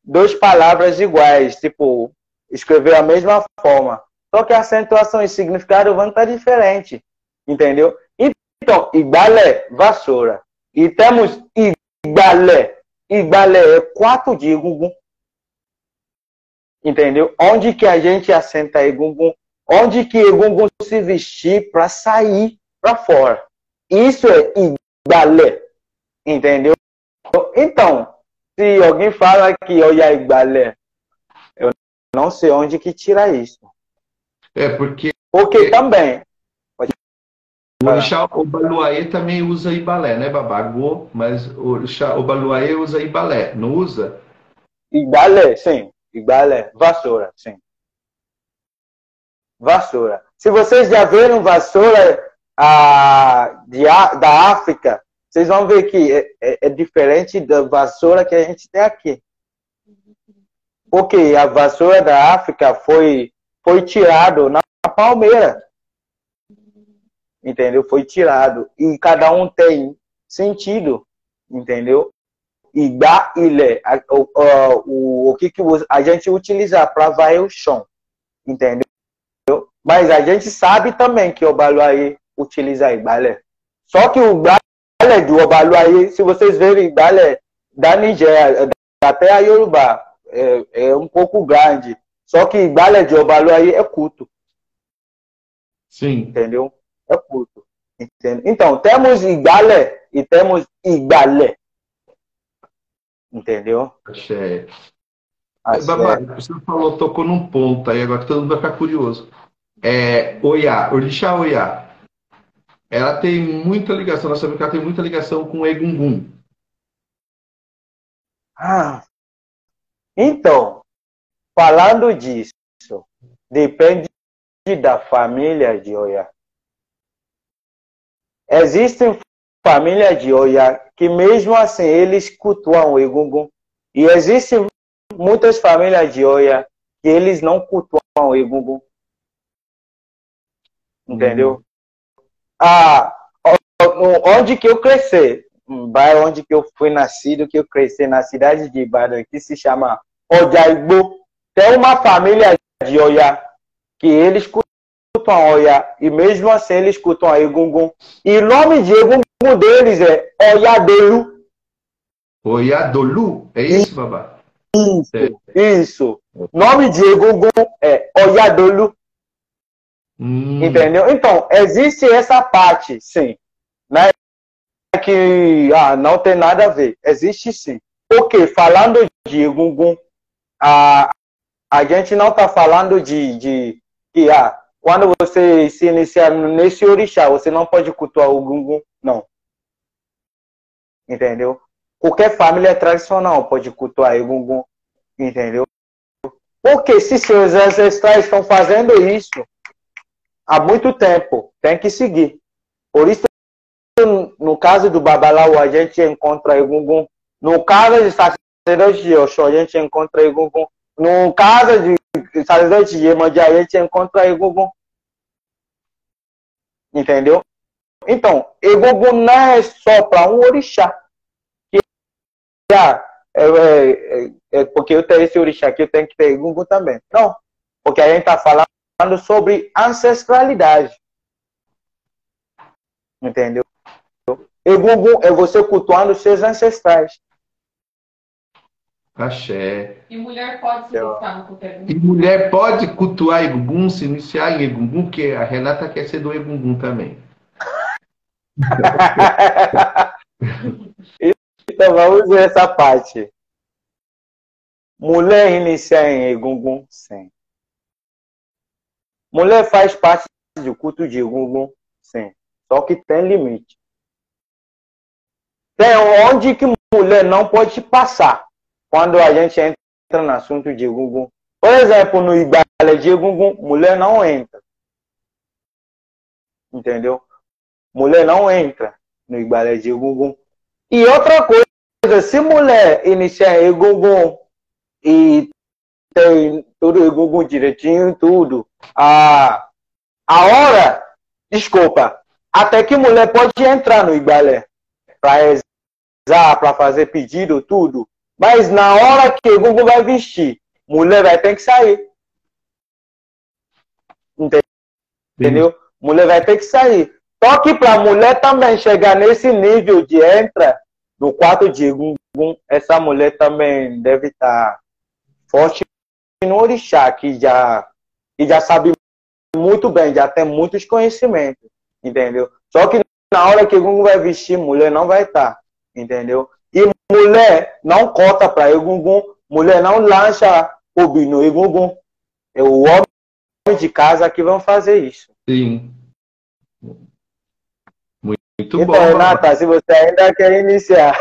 B: duas palavras iguais, tipo, escrever a mesma forma. Só que a acentuação e significado vão estar diferente, entendeu? Então, Ibalé, vassoura. E temos Ibalé. Ibalé é 4 de Egungun. Entendeu? Onde que a gente assenta Egungun? Onde que Egungun se vestir para sair para fora. Isso é Ibalé. Entendeu? Então, se alguém fala que olha Ibalé, eu não sei onde que tira isso.
A: Porque
B: também
A: o orixá Obaluayê também usa Ibalé, né, babagô? Mas o orixá Obaluayê usa Ibalé, não usa?
B: Ibalé, sim. Ibalé, vassoura, sim. Vassoura. Se vocês já viram vassoura da África, vocês vão ver que é diferente da vassoura que a gente tem aqui. Porque a vassoura da África foi tirado na palmeira. Entendeu? Foi tirado. E cada um tem sentido. Entendeu? Iba e lé. O que a gente utiliza para varrer o chão. Entendeu? Mas a gente sabe também que o Obaluayê utiliza Ibalé. Só que o Ibalé do Obaluayê, se vocês verem Ibalé da Nigéria, até a Yorubá, é um pouco grande. Só que Ibalé de Obaluayê é curto.
A: Sim.
B: Entendeu? É curto. Entendeu? Então, temos Ibalé e temos Ibalé. Entendeu?
A: Axé. Babá, você falou, tocou num ponto aí, agora que todo mundo vai ficar curioso. Oiá, orixá Oiá. Ela tem muita ligação, nós sabemos que ela tem muita ligação com Egungun.
B: Então, falando disso, depende da família de Oiá. Existem famílias de Oiá que mesmo assim eles cultuam o Egungun. E existem muitas famílias de Oiá que eles não cultuam o Egungun. Entendeu? Onde que eu cresci, onde que eu fui nascido, que eu cresci na cidade de Ibadan, que se chama Ojaigbo, tem uma família de Oiá que eles cultuam Oiá, e mesmo assim eles cultuam Egungun. E o nome de Egungun deles é Oyadolu.
A: Oyadolu? É isso, babá?
B: Isso. Nome de Egungun é Oyadolu. Entendeu? Então, existe essa parte, sim. Né? Que não tem nada a ver. Existe sim. Porque falando de Egungun, a gente não está falando de que quando você se iniciar nesse orixá, você não pode cultuar o Egungun. Não. Entendeu? Qualquer família tradicional pode cultuar Egungun. Entendeu? Porque se seus ancestrais estão fazendo isso há muito tempo, tem que seguir. Por isso, no caso do Babalau, a gente encontra Egungun. No caso de sacerdote de Oxó, a gente encontra Egungun. No caso de sacerdote de Iemanjá, a gente encontra Egungun. Entendeu? Então, Egungun não é só para um orixá. Porque eu tenho esse orixá aqui, eu tenho que ter Egungun também. Não, porque a gente está falando sobre ancestralidade. Entendeu? Egungun é você cultuando seus ancestrais.
A: Axé.
C: E mulher pode se iniciar no culto.
A: E mulher pode cultuar Egungun, se iniciar em Egungun, porque a Renata quer ser do Egungun também.
B: Então vamos ver essa parte. Mulher iniciar em Egungun, sim. Mulher faz parte o culto de Egungun, sim. Só que tem limite. Tem onde que mulher não pode passar quando a gente entra no assunto de Egungun. Por exemplo, no Igbale de Egungun, mulher não entra. Entendeu? Mulher não entra no Igbale de Egungun. E outra coisa, se mulher iniciar Egungun e tem tudo Egungun direitinho, tudo, a hora, desculpa, até que mulher pode entrar no Igbale para rezar, para fazer pedido, tudo. Mas na hora que Egungun vai vestir, mulher vai ter que sair. Entendeu? Mulher vai ter que sair. Só que para a mulher também chegar nesse nível de entra no quarto de Egungun, essa mulher também deve estar forte no orixá, que já sabe muito bem, já tem muitos conhecimentos, entendeu? Só que na hora que Egungun vai vestir, mulher não vai estar, entendeu? E mulher não cota para Egungun, mulher não lancha o no Egungun. É o homem de casa que vão fazer isso.
A: Sim. Muito
B: então,
A: bom.
B: Renata, se você ainda quer iniciar.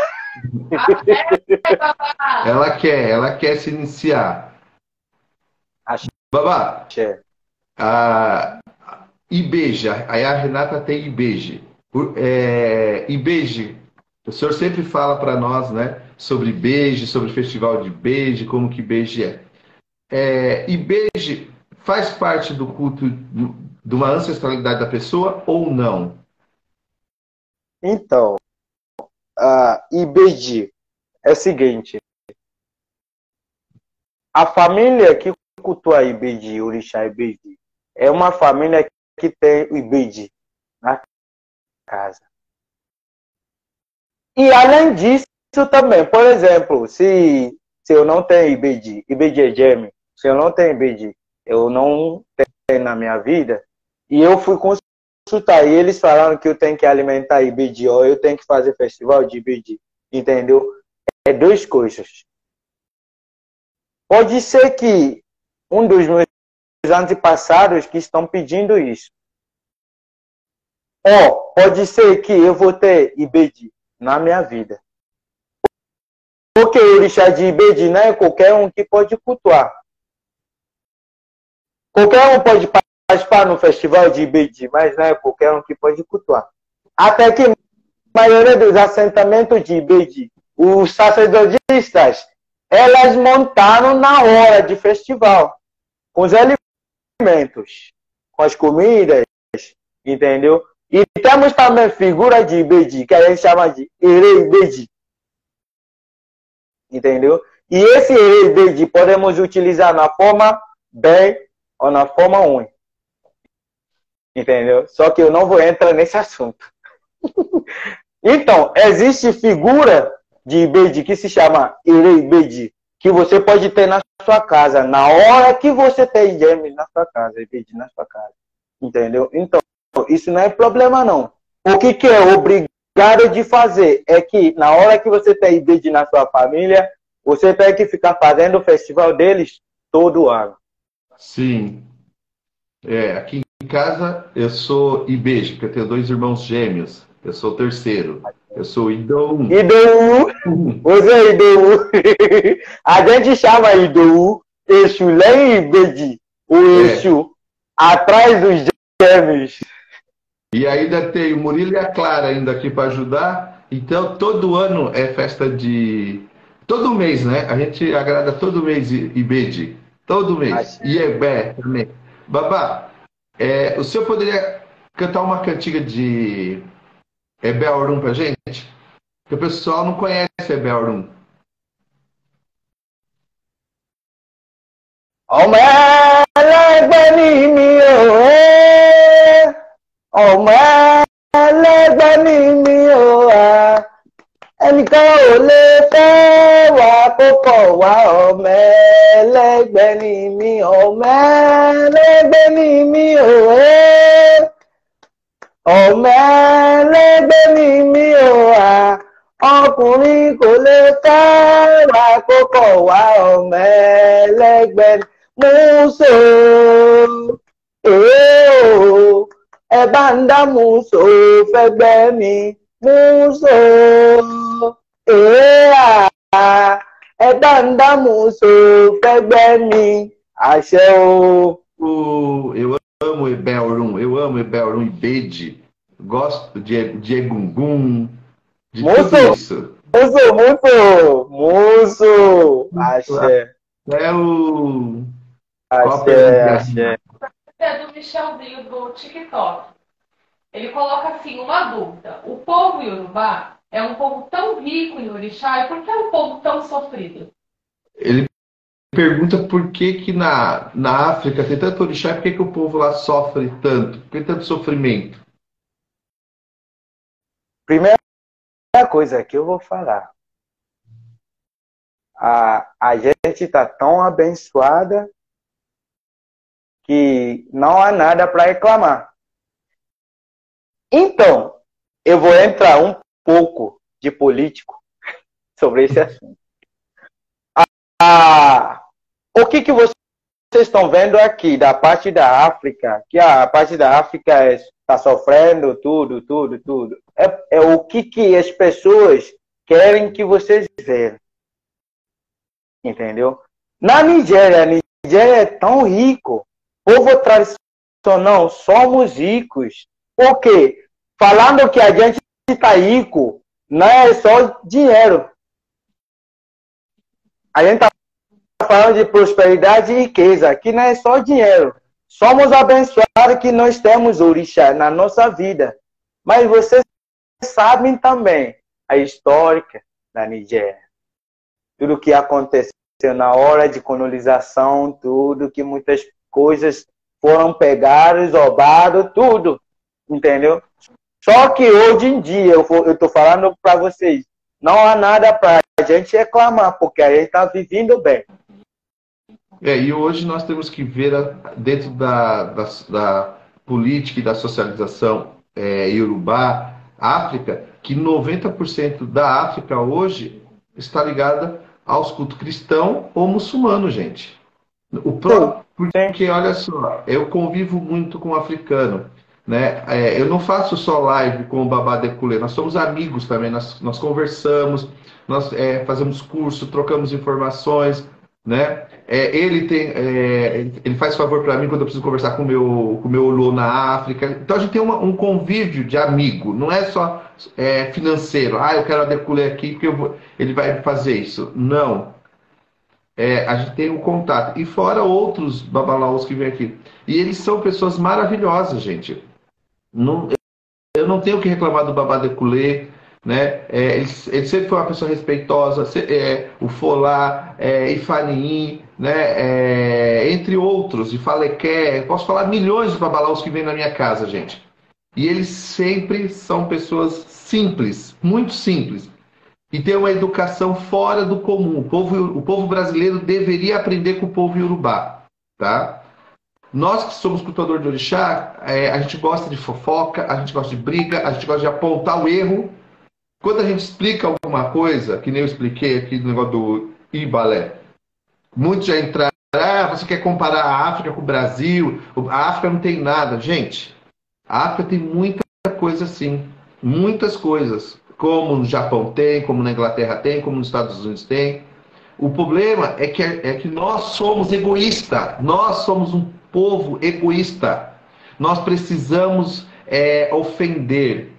A: Ela quer se iniciar. Babá, Ibeja, aí a Renata tem Ibeje. Ibeje, o senhor sempre fala para nós, né, sobre Ibeje, sobre o festival de Ibeje, como que Ibeje é. Ibeje faz parte do culto de uma ancestralidade da pessoa ou não?
B: Então, Ibeje é o seguinte. A família que cultua Ibeje, Orixá Ibeje, é uma família que tem o Ibeje na casa. E além disso também, por exemplo, se eu não tenho Ibeje, Ibeje é gêmeo, se eu não tenho Ibeje, eu não tenho na minha vida, e eu fui consultar, e eles falaram que eu tenho que alimentar Ibeje, ou eu tenho que fazer festival de Ibeje, entendeu? É duas coisas. Pode ser que um dos meus antepassados que estão pedindo isso. Ou pode ser que eu vou ter Ibeje na minha vida. Porque o orixá de Ibeje não é qualquer um que pode cultuar. Qualquer um pode participar no festival de Ibeje, mas não é qualquer um que pode cultuar. Até que a maioria dos assentamentos de Ibeje, os sacerdotistas, elas montaram na hora de festival, com os alimentos, com as comidas, entendeu? E temos também figura de Ibeje, que a gente chama de Ere Ibeje, entendeu? E esse Ere Ibeje podemos utilizar na forma bem ou na forma ruim, entendeu? Só que eu não vou entrar nesse assunto. Então, existe figura de Ibeje que se chama Ere Ibeje, que você pode ter na sua casa, na hora que você tem gêmeos na sua casa, Ibeje na sua casa, entendeu? Então, isso não é problema não. O que é obrigado de fazer é que na hora que você tem Ibeje na sua família, você tem que ficar fazendo o festival deles todo ano.
A: Sim. Aqui em casa eu sou Ibeje, porque eu tenho 2 irmãos gêmeos. Eu sou o terceiro. Eu sou Idou.
B: Idou. Você é Idou. A gente chama Idou Exu lá em Ibeje. O Exu atrás dos gêmeos.
A: E ainda tem o Murilo e a Clara ainda aqui para ajudar. Então, todo ano é festa de... Todo mês, né? A gente agrada todo mês Ibeje. Todo mês. E Ebé também. Babá, o senhor poderia cantar uma cantiga de Ebé Aurum pra gente? Porque o pessoal não conhece Ebé Aurum.
B: Ẹnìkan ò lè fẹ́ wà kókò wá ọmọ ẹlẹ́gbẹ́ ni mí, ọmọ ẹlẹ́gbẹ́ ni mí òwe. Ọmọ ẹlẹ́gbẹ́ ni mí òwà, ọkùnrin kò lè fẹ́ wà kókò wá ọmọ ẹlẹ́gbẹ́ ni. Múso Eu é banda muso, febemi, muso. É banda muso, febemi, axé.
A: Eu amo Ebelrum e Bede. Gosto de Egungun, de tudo
B: Muso,
A: isso.
B: muso. Axé,
A: É o. Qual a
B: axé,
A: pergunta?
B: axé.
C: É do Michelzinho do TikTok. Ele coloca assim uma dúvida. O povo iorubá é um povo tão rico em orixá, e por que é um povo tão sofrido?
A: Ele pergunta por que que na África tem tanto orixá e por que que o povo lá sofre tanto? Por que tanto sofrimento?
B: Primeira coisa que eu vou falar. A gente está tão abençoada que não há nada para reclamar. Então, eu vou entrar um pouco de político sobre esse assunto. O que vocês estão vendo aqui da parte da África, que a parte da África está sofrendo tudo. É o que as pessoas querem que vocês vejam. Entendeu? Na Nigéria, a Nigéria é tão rico. Povo tradicional, somos ricos. Por quê? Falando que a gente está rico, não é só dinheiro. A gente está falando de prosperidade e riqueza, que não é só dinheiro. Somos abençoados que nós temos orixá na nossa vida. Mas vocês sabem também a histórica da Nigéria. Tudo que aconteceu na hora de colonização, tudo que muitas coisas foram pegadas, roubadas, tudo. Entendeu? Só que hoje em dia, eu estou falando para vocês, não há nada para a gente reclamar, porque a gente está vivendo bem.
A: E hoje nós temos que ver, dentro da política e da socialização iorubá, África, que 90% da África hoje está ligada aos cultos cristão ou muçulmano, gente. Porque, olha só, eu convivo muito com o africano, né? Eu não faço só live com o Babá Deculé, nós somos amigos também, nós conversamos, nós fazemos curso, trocamos informações, né? Ele faz favor para mim quando eu preciso conversar com o meu Olu na África. Então a gente tem um convívio de amigo, não é só financeiro. Eu quero a Deculé aqui porque ele vai fazer isso. Não. A gente tem um contato. E fora outros babalaos que vêm aqui. E eles são pessoas maravilhosas, gente. Eu não tenho o que reclamar do Babá Deculé, né? Ele sempre foi uma pessoa respeitosa, o Folá, Ifaniim, né? Entre outros, Ifalequé. Posso falar milhões de babalaos que vêm na minha casa, gente. E eles sempre são pessoas simples, muito simples. E tem uma educação fora do comum. O povo brasileiro deveria aprender com o povo iorubá, tá? Nós que somos cultuador de orixá, a gente gosta de fofoca, a gente gosta de briga, a gente gosta de apontar o erro. Quando a gente explica alguma coisa, que nem eu expliquei aqui no negócio do Ibalé, muitos já entraram, você quer comparar a África com o Brasil, a África não tem nada. Gente, a África tem muita coisa assim, muitas coisas, como no Japão tem, como na Inglaterra tem, como nos Estados Unidos tem. O problema é que nós somos egoístas, nós somos um povo egoísta. Nós precisamos ofender.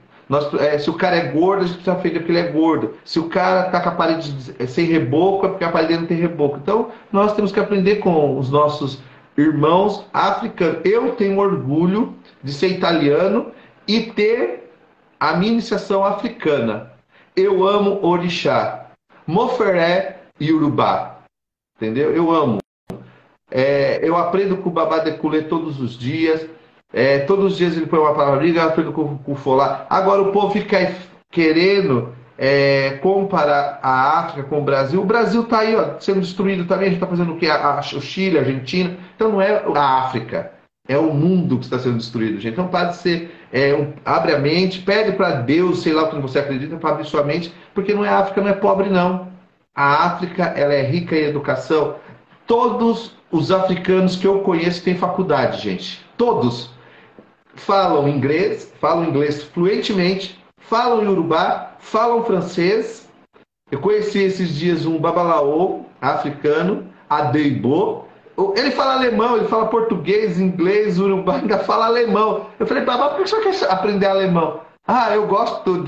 A: Se o cara é gordo, a gente precisa ofender porque ele é gordo. Se o cara está com a parede sem reboco, é porque a parede não tem reboco. Então, nós temos que aprender com os nossos irmãos africanos. Eu tenho orgulho de ser italiano e ter a minha iniciação africana. Eu amo orixá, moferé e urubá. Entendeu? Eu amo. Eu aprendo com o Babá Deculé todos os dias. Todos os dias ele põe uma palavra, eu aprendo com o Folá. Agora o povo fica querendo comparar a África com o Brasil. O Brasil está aí, ó, sendo destruído também. A gente está fazendo o quê? O Chile, a Argentina. Então não é a África, é o mundo que está sendo destruído, gente. Então pode ser, abre a mente, pede para Deus, sei lá o que você acredita, para abrir sua mente, porque não é a África, não é pobre não. A África, ela é rica em educação. Todos os africanos que eu conheço têm faculdade, gente. todos falam inglês fluentemente, falam iorubá, falam francês. Eu conheci esses dias um babalaô africano, Adeibo. Ele fala alemão, ele fala português, inglês, urubá, ainda fala alemão. Eu falei, babá, por que você quer aprender alemão? Ah, eu gosto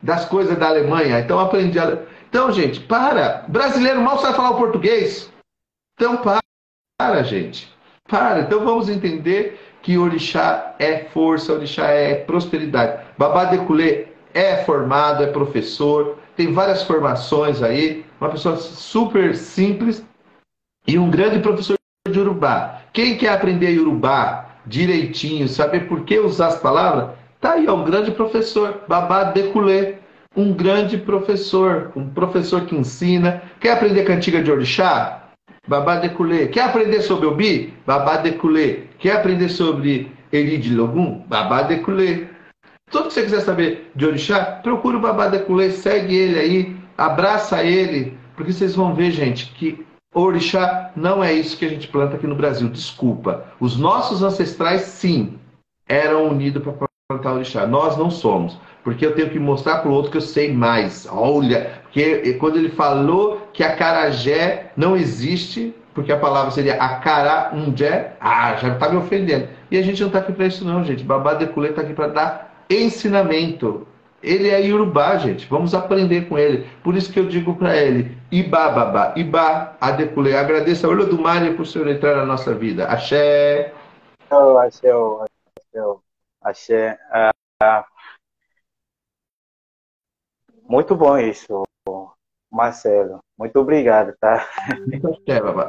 A: das coisas da Alemanha, então aprendi alemão. Então, gente, para. Brasileiro mal sabe falar o português. Então, para, gente. Para. Então, vamos entender que orixá é força, orixá é prosperidade. Babá Deculê é formado, é professor, tem várias formações aí, uma pessoa super simples e um grande professor de Urubá. Quem quer aprender Urubá direitinho, saber por que usar as palavras, tá aí, ó, um grande professor, Babá Deculê, um grande professor, um professor que ensina. Quer aprender cantiga de orixá? Babá Deculê. Quer aprender sobre Obi? Babá Deculê. Quer aprender sobre Eri de Logum? Babá Deculê. Tudo que você quiser saber de orixá, procura o Babá Deculê, segue ele aí, abraça ele, porque vocês vão ver, gente, que orixá não é isso que a gente planta aqui no Brasil. Desculpa. Os nossos ancestrais, sim, eram unidos para plantar orixá. Nós não somos. Porque eu tenho que mostrar para o outro que eu sei mais. Olha, porque quando ele falou que acarajé não existe, porque a palavra seria acarajé, já está me ofendendo. E a gente não está aqui para isso não, gente. Babá Deculê está aqui para dar ensinamento. Ele é iorubá, gente. Vamos aprender com ele. Por isso que eu digo para ele, Ibá, babá, Ibá, Adeculê. Agradeço a Olho do Mário por o senhor entrar na nossa vida. Axé.
B: Oh, axé, axé, axé. Muito bom isso, Marcelo. Muito obrigado, tá?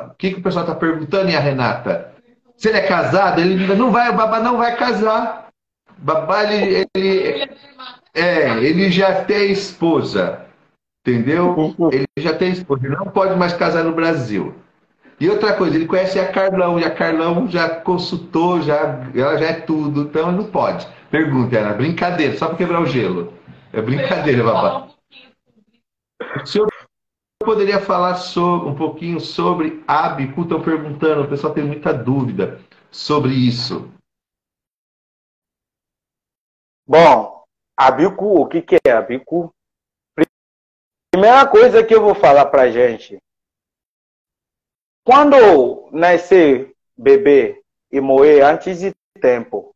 A: O que o pessoal está perguntando, e a Renata? Se ele é casado, ele não vai, o babá não vai casar. Babá, ele já tem esposa, entendeu? Ele já tem esposa, ele não pode mais casar no Brasil. E outra coisa, ele conhece a Carlão, e a Carlão já consultou, ela já é tudo, então não pode. Pergunta, era brincadeira, só para quebrar o gelo. É brincadeira, babá. O senhor poderia falar um pouquinho sobre Abiku? Estão perguntando, o pessoal tem muita dúvida sobre isso.
B: Bom, Abiku, o que é Abiku? Primeira coisa que eu vou falar pra gente. Quando nascer bebê e morrer antes de tempo,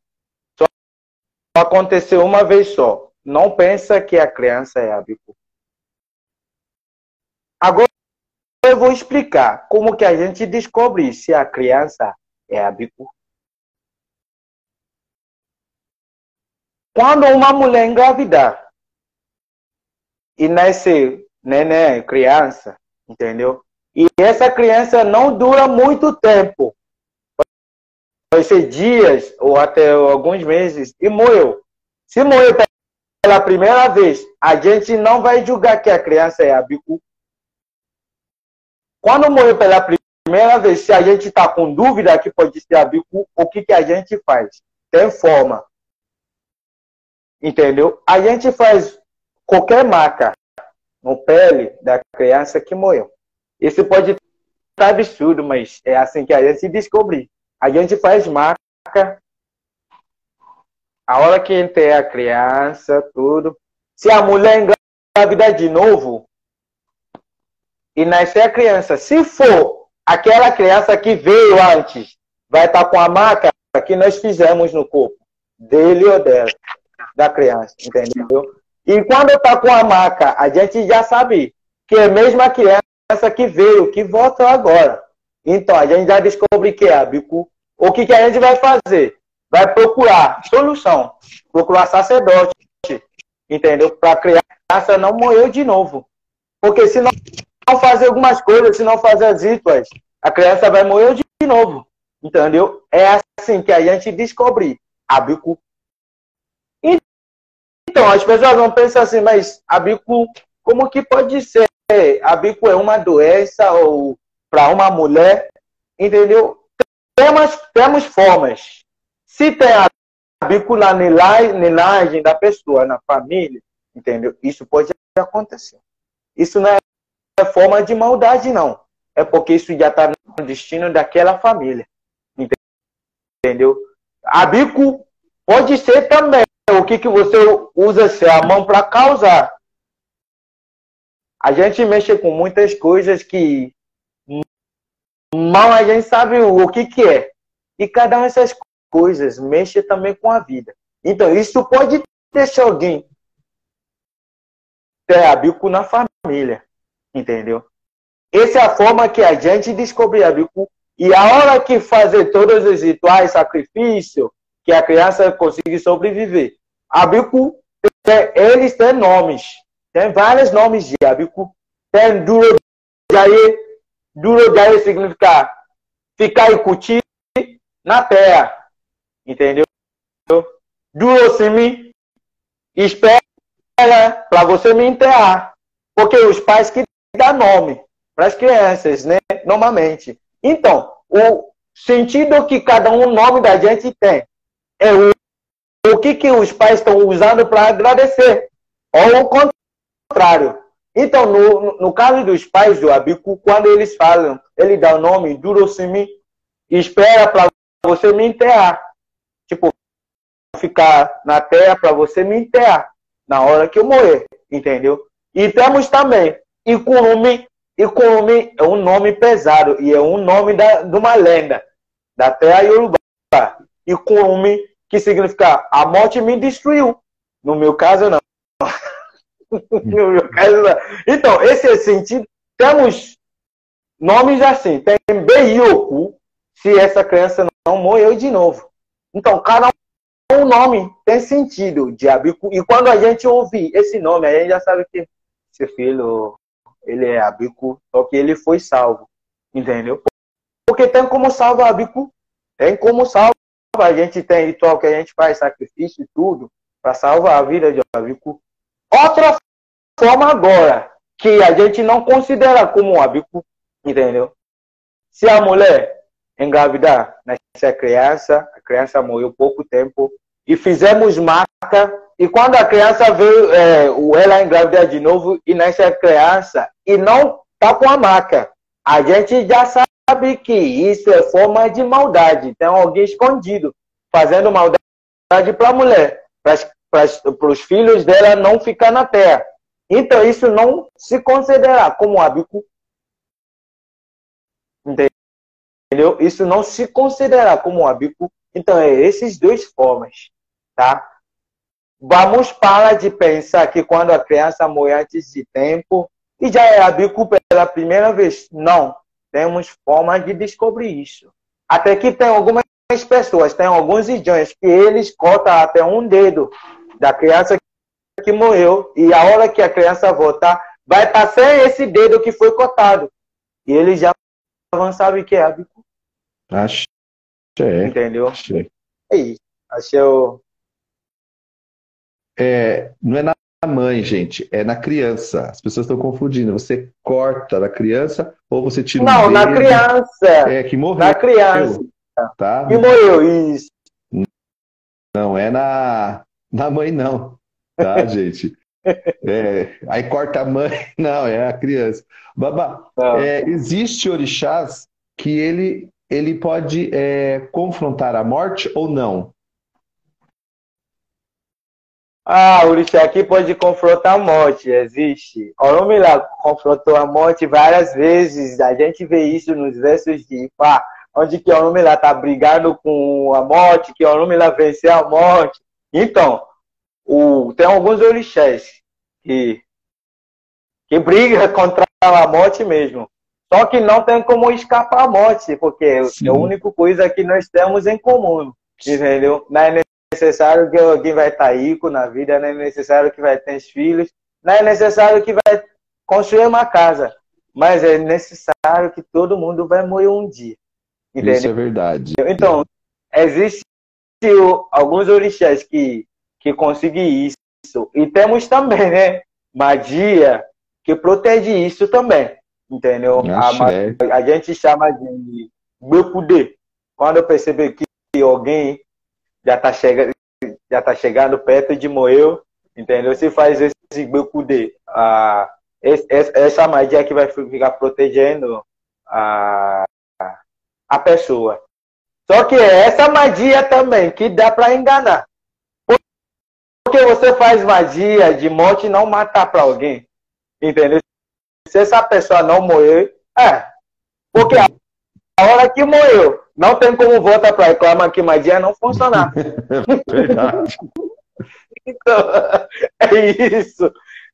B: só aconteceu uma vez só. Não pensa que a criança é Abiku. Agora eu vou explicar como que a gente descobre se a criança é Abiku. Quando uma mulher engravidar e nasce neném, criança, entendeu? E essa criança não dura muito tempo. Pode ser dias ou até alguns meses e morreu. Se morreu pela primeira vez, a gente não vai julgar que a criança é Abiku. Quando morreu pela primeira vez, se a gente está com dúvida que pode ser Abiku, o que a gente faz? Tem forma. Entendeu? A gente faz qualquer marca no pele da criança que morreu. Isso pode estar absurdo, mas é assim que a gente descobre. A gente faz marca. A hora que tem a criança, tudo. Se a mulher engravidar de novo e nascer a criança, se for aquela criança que veio antes, vai estar com a marca que nós fizemos no corpo, dele ou dela, da criança, entendeu? E quando está com a marca, a gente já sabe que é a mesma criança que veio, que volta agora. Então, a gente já descobre que é Abiku. O que a gente vai fazer? Vai procurar solução, procurar sacerdote, entendeu? Para a criança não morrer de novo. Porque se não fazer algumas coisas, se não fazer as rituais, a criança vai morrer de novo, entendeu? É assim que a gente descobre Abiku. Então, as pessoas vão pensar assim, mas Abiku, como que pode ser? Abiku é uma doença ou para uma mulher, entendeu? Temos formas. Se tem Abiku na linhagem da pessoa, na família, entendeu? Isso pode acontecer. Isso não é forma de maldade, não. É porque isso já está no destino daquela família. entendeu? Abico pode ser também o que você usa a mão para causar. A gente mexe com muitas coisas que mal a gente sabe o que é. E cada uma dessas coisas mexe também com a vida. Então, isso pode deixar alguém ter abico na família, entendeu? Essa é a forma que a gente descobre abico. E a hora que fazer todos os rituais, sacrifício, que a criança consiga sobreviver. Abico, eles têm nomes. Tem vários nomes de abico. Tem duro jaye. Duro jaye significa ficar e curtir na terra. Entendeu? Duro simi, espera para você me enterrar. Porque os pais que dão nome para as crianças, né? Normalmente. Então, o sentido que cada um nome da gente tem é o que os pais estão usando para agradecer. Ou o contrário. Então, no caso dos pais do abico, quando eles falam, ele dá o nome Durosimi, espera para você me enterrar. Tipo, ficar na terra para você me enterrar na hora que eu morrer, entendeu? E temos também Ikurumi. Ikurumi é um nome pesado e é um nome de uma lenda da terra Yorubá. Ikurumi, que significa a morte me destruiu. No meu caso, não. No meu caso, não. Então, esse é o sentido. Temos nomes assim. Tem Beioku, se essa criança não morreu de novo. Então, cada um nome tem sentido de abico. E quando a gente ouve esse nome, a gente já sabe que esse filho, ele é abico, só que ele foi salvo. Entendeu? Porque tem como salvar abico. Tem como salvar. A gente tem ritual que a gente faz, sacrifício e tudo, para salvar a vida de abico. Outra forma agora, que a gente não considera como um abico, entendeu? Se a mulher engravidar, nasce a criança morreu pouco tempo, e fizemos marca, e quando a criança veio, ela engravidar de novo, e nasce a criança, e não está com a marca, a gente já sabe que isso é forma de maldade. Tem alguém escondido, fazendo maldade para a mulher, para os filhos dela não ficar na terra. Então, isso não se considera como abico. Entendeu? Isso não se considera como abico. Então, é essas duas formas, tá? Vamos parar de pensar que quando a criança morre antes de tempo, e já é abico pela primeira vez. Não. Temos formas de descobrir isso. Até que tem algumas pessoas, tem alguns idiomas que eles cortam até um dedo da criança que morreu, e a hora que a criança voltar, vai estar sem esse dedo que foi cortado. E eles já vão saber que é abico.
A: Achei.
B: Entendeu?
A: Achei.
B: É isso. Achei o...
A: Não é na mãe, gente, é na criança. As pessoas estão confundindo. Você corta da criança ou você tira
B: Não,
A: um
B: na
A: dedo?
B: criança.
A: Que morreu.
B: Na criança.
A: Tá?
B: Que morreu, isso.
A: Não é na mãe, não. Tá, gente? Aí corta a mãe. Não, é a criança. Babá, existe orixás que ele pode confrontar a morte ou não?
B: Ah, o orixá aqui pode confrontar a morte, existe. Oromilá confrontou a morte várias vezes. A gente vê isso nos versos de Ifá, onde que Oromilá está brigando com a morte, que Oromilá venceu a morte. Então, tem alguns orixás que brigam contra a morte mesmo. Só que não tem como escapar a morte, porque
A: Sim.
B: é a única coisa que nós temos em comum, entendeu? Não é necessário que alguém vai estar rico na vida, não é necessário que vai ter filhos, não é necessário que vai construir uma casa, mas é necessário que todo mundo vai morrer um dia. Entendeu?
A: Isso é verdade.
B: Então, existem alguns orixás que conseguem isso. E temos também, né, magia que protege isso também. Entendeu? A gente chama de Bekude. Quando eu perceber que alguém já está chegando perto de morrer, entendeu? Se faz esse Bekude, essa magia que vai ficar protegendo a pessoa. Só que é essa magia também que dá para enganar. Porque você faz magia de morte e não matar para alguém. Entendeu? Se essa pessoa não morrer, porque a hora que morreu, não tem como voltar para reclamar que magia não funciona.
A: Verdade.
B: Então,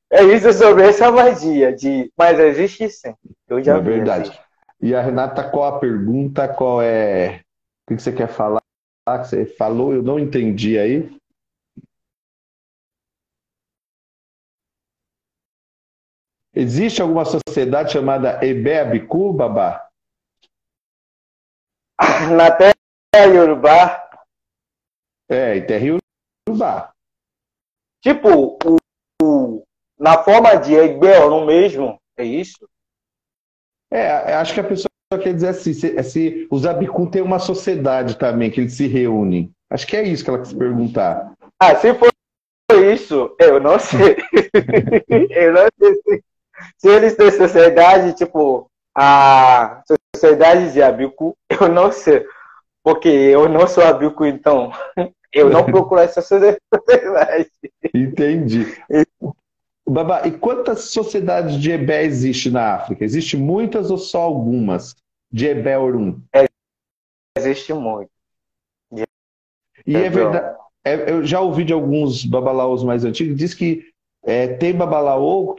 B: é isso sobre essa magia. Mas existe sim. Eu já vi.
A: Verdade.
B: Assim.
A: E a Renata, qual a pergunta? Qual é... O que você quer falar? Que você falou, eu não entendi aí. Existe alguma sociedade chamada Ebé-Abiku, Babá?
B: Na terra Yorubá.
A: Em terra Yorubá.
B: Tipo, na forma de Egbeorun mesmo, é isso?
A: Acho que a pessoa quer dizer assim, se os Abiku têm uma sociedade também, que eles se reúnem. Acho que é isso que ela quis perguntar.
B: Se for isso, eu não sei. Eu não sei se eles têm sociedade, tipo, a sociedade de Abiku, eu não sei. Porque eu não sou Abiku, então eu não procuro essa sociedade.
A: Entendi. Babá, e quantas sociedades de Ebé existem na África? Existem muitas ou só algumas de Ebé-Orum?
B: Existe muito.
A: E é verdade. Eu já ouvi de alguns babalaôs mais antigos, diz que tem babalaô,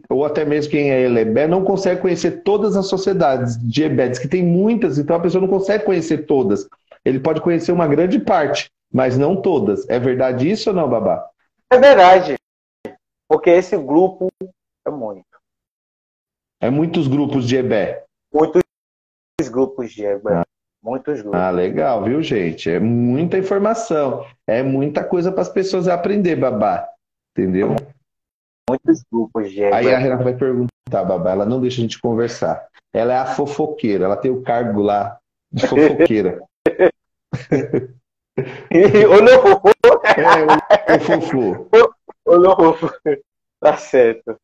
A: ou até mesmo quem é Elebé, não consegue conhecer todas as sociedades de Ebé. Diz que tem muitas, então a pessoa não consegue conhecer todas. Ele pode conhecer uma grande parte, mas não todas. É verdade isso ou não, Babá?
B: É verdade. Porque esse grupo é muito.
A: É muitos grupos de Ebé.
B: Muitos grupos de Ebé. Muitos grupos.
A: Legal, viu, gente? É muita informação. É muita coisa para as pessoas aprender, Babá. Entendeu?
B: Muitos grupos de Ebé.
A: Aí a Renata vai perguntar, Babá, ela não deixa a gente conversar. Ela é a fofoqueira, ela tem o cargo lá de fofoqueira.
B: Olofofo.
A: O fofo.
B: Olofofo. Tá certo.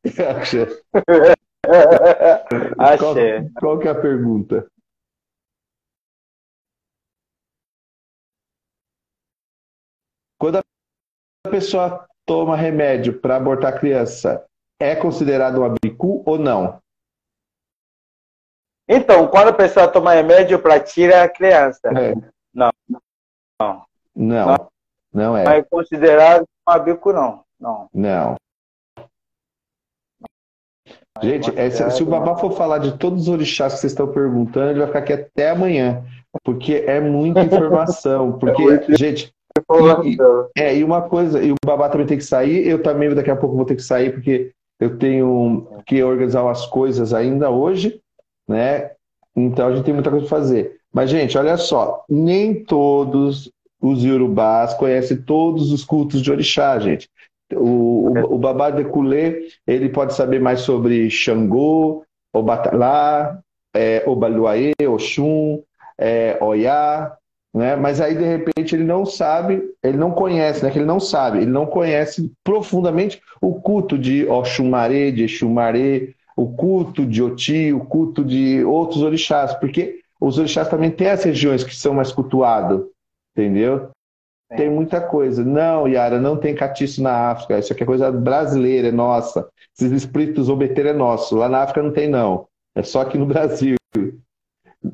B: Axé.
A: Qual que é a pergunta? Quando a pessoa toma remédio para abortar a criança, é considerado um abiku ou não?
B: Então, quando a pessoa toma remédio para tirar a criança, não é considerado um abiku, não.
A: Gente, se o Babá for falar de todos os orixás que vocês estão perguntando, ele vai ficar aqui até amanhã, porque é muita informação. Porque, gente, e uma coisa, e o Babá também tem que sair, eu também daqui a pouco vou ter que sair, porque eu tenho que organizar umas coisas ainda hoje, né? Então a gente tem muita coisa para fazer. Mas, gente, olha só, nem todos os iorubás conhecem todos os cultos de orixá, gente. O Babá de Kulê, ele pode saber mais sobre Xangô, Obatalá, Obaluaê, Oxum, Oyá, né? Mas aí, de repente, ele não sabe, ele não conhece, né? Que ele não conhece profundamente o culto de Oxumaré, de Exumaré, o culto de Oti, o culto de outros orixás, porque os orixás também têm as regiões que são mais cultuadas, entendeu? Tem muita coisa. Não, Yara, não tem catiço na África. Isso aqui é coisa brasileira, é nossa. Esses espíritos obeter é nosso. Lá na África não tem, não. É só aqui no Brasil.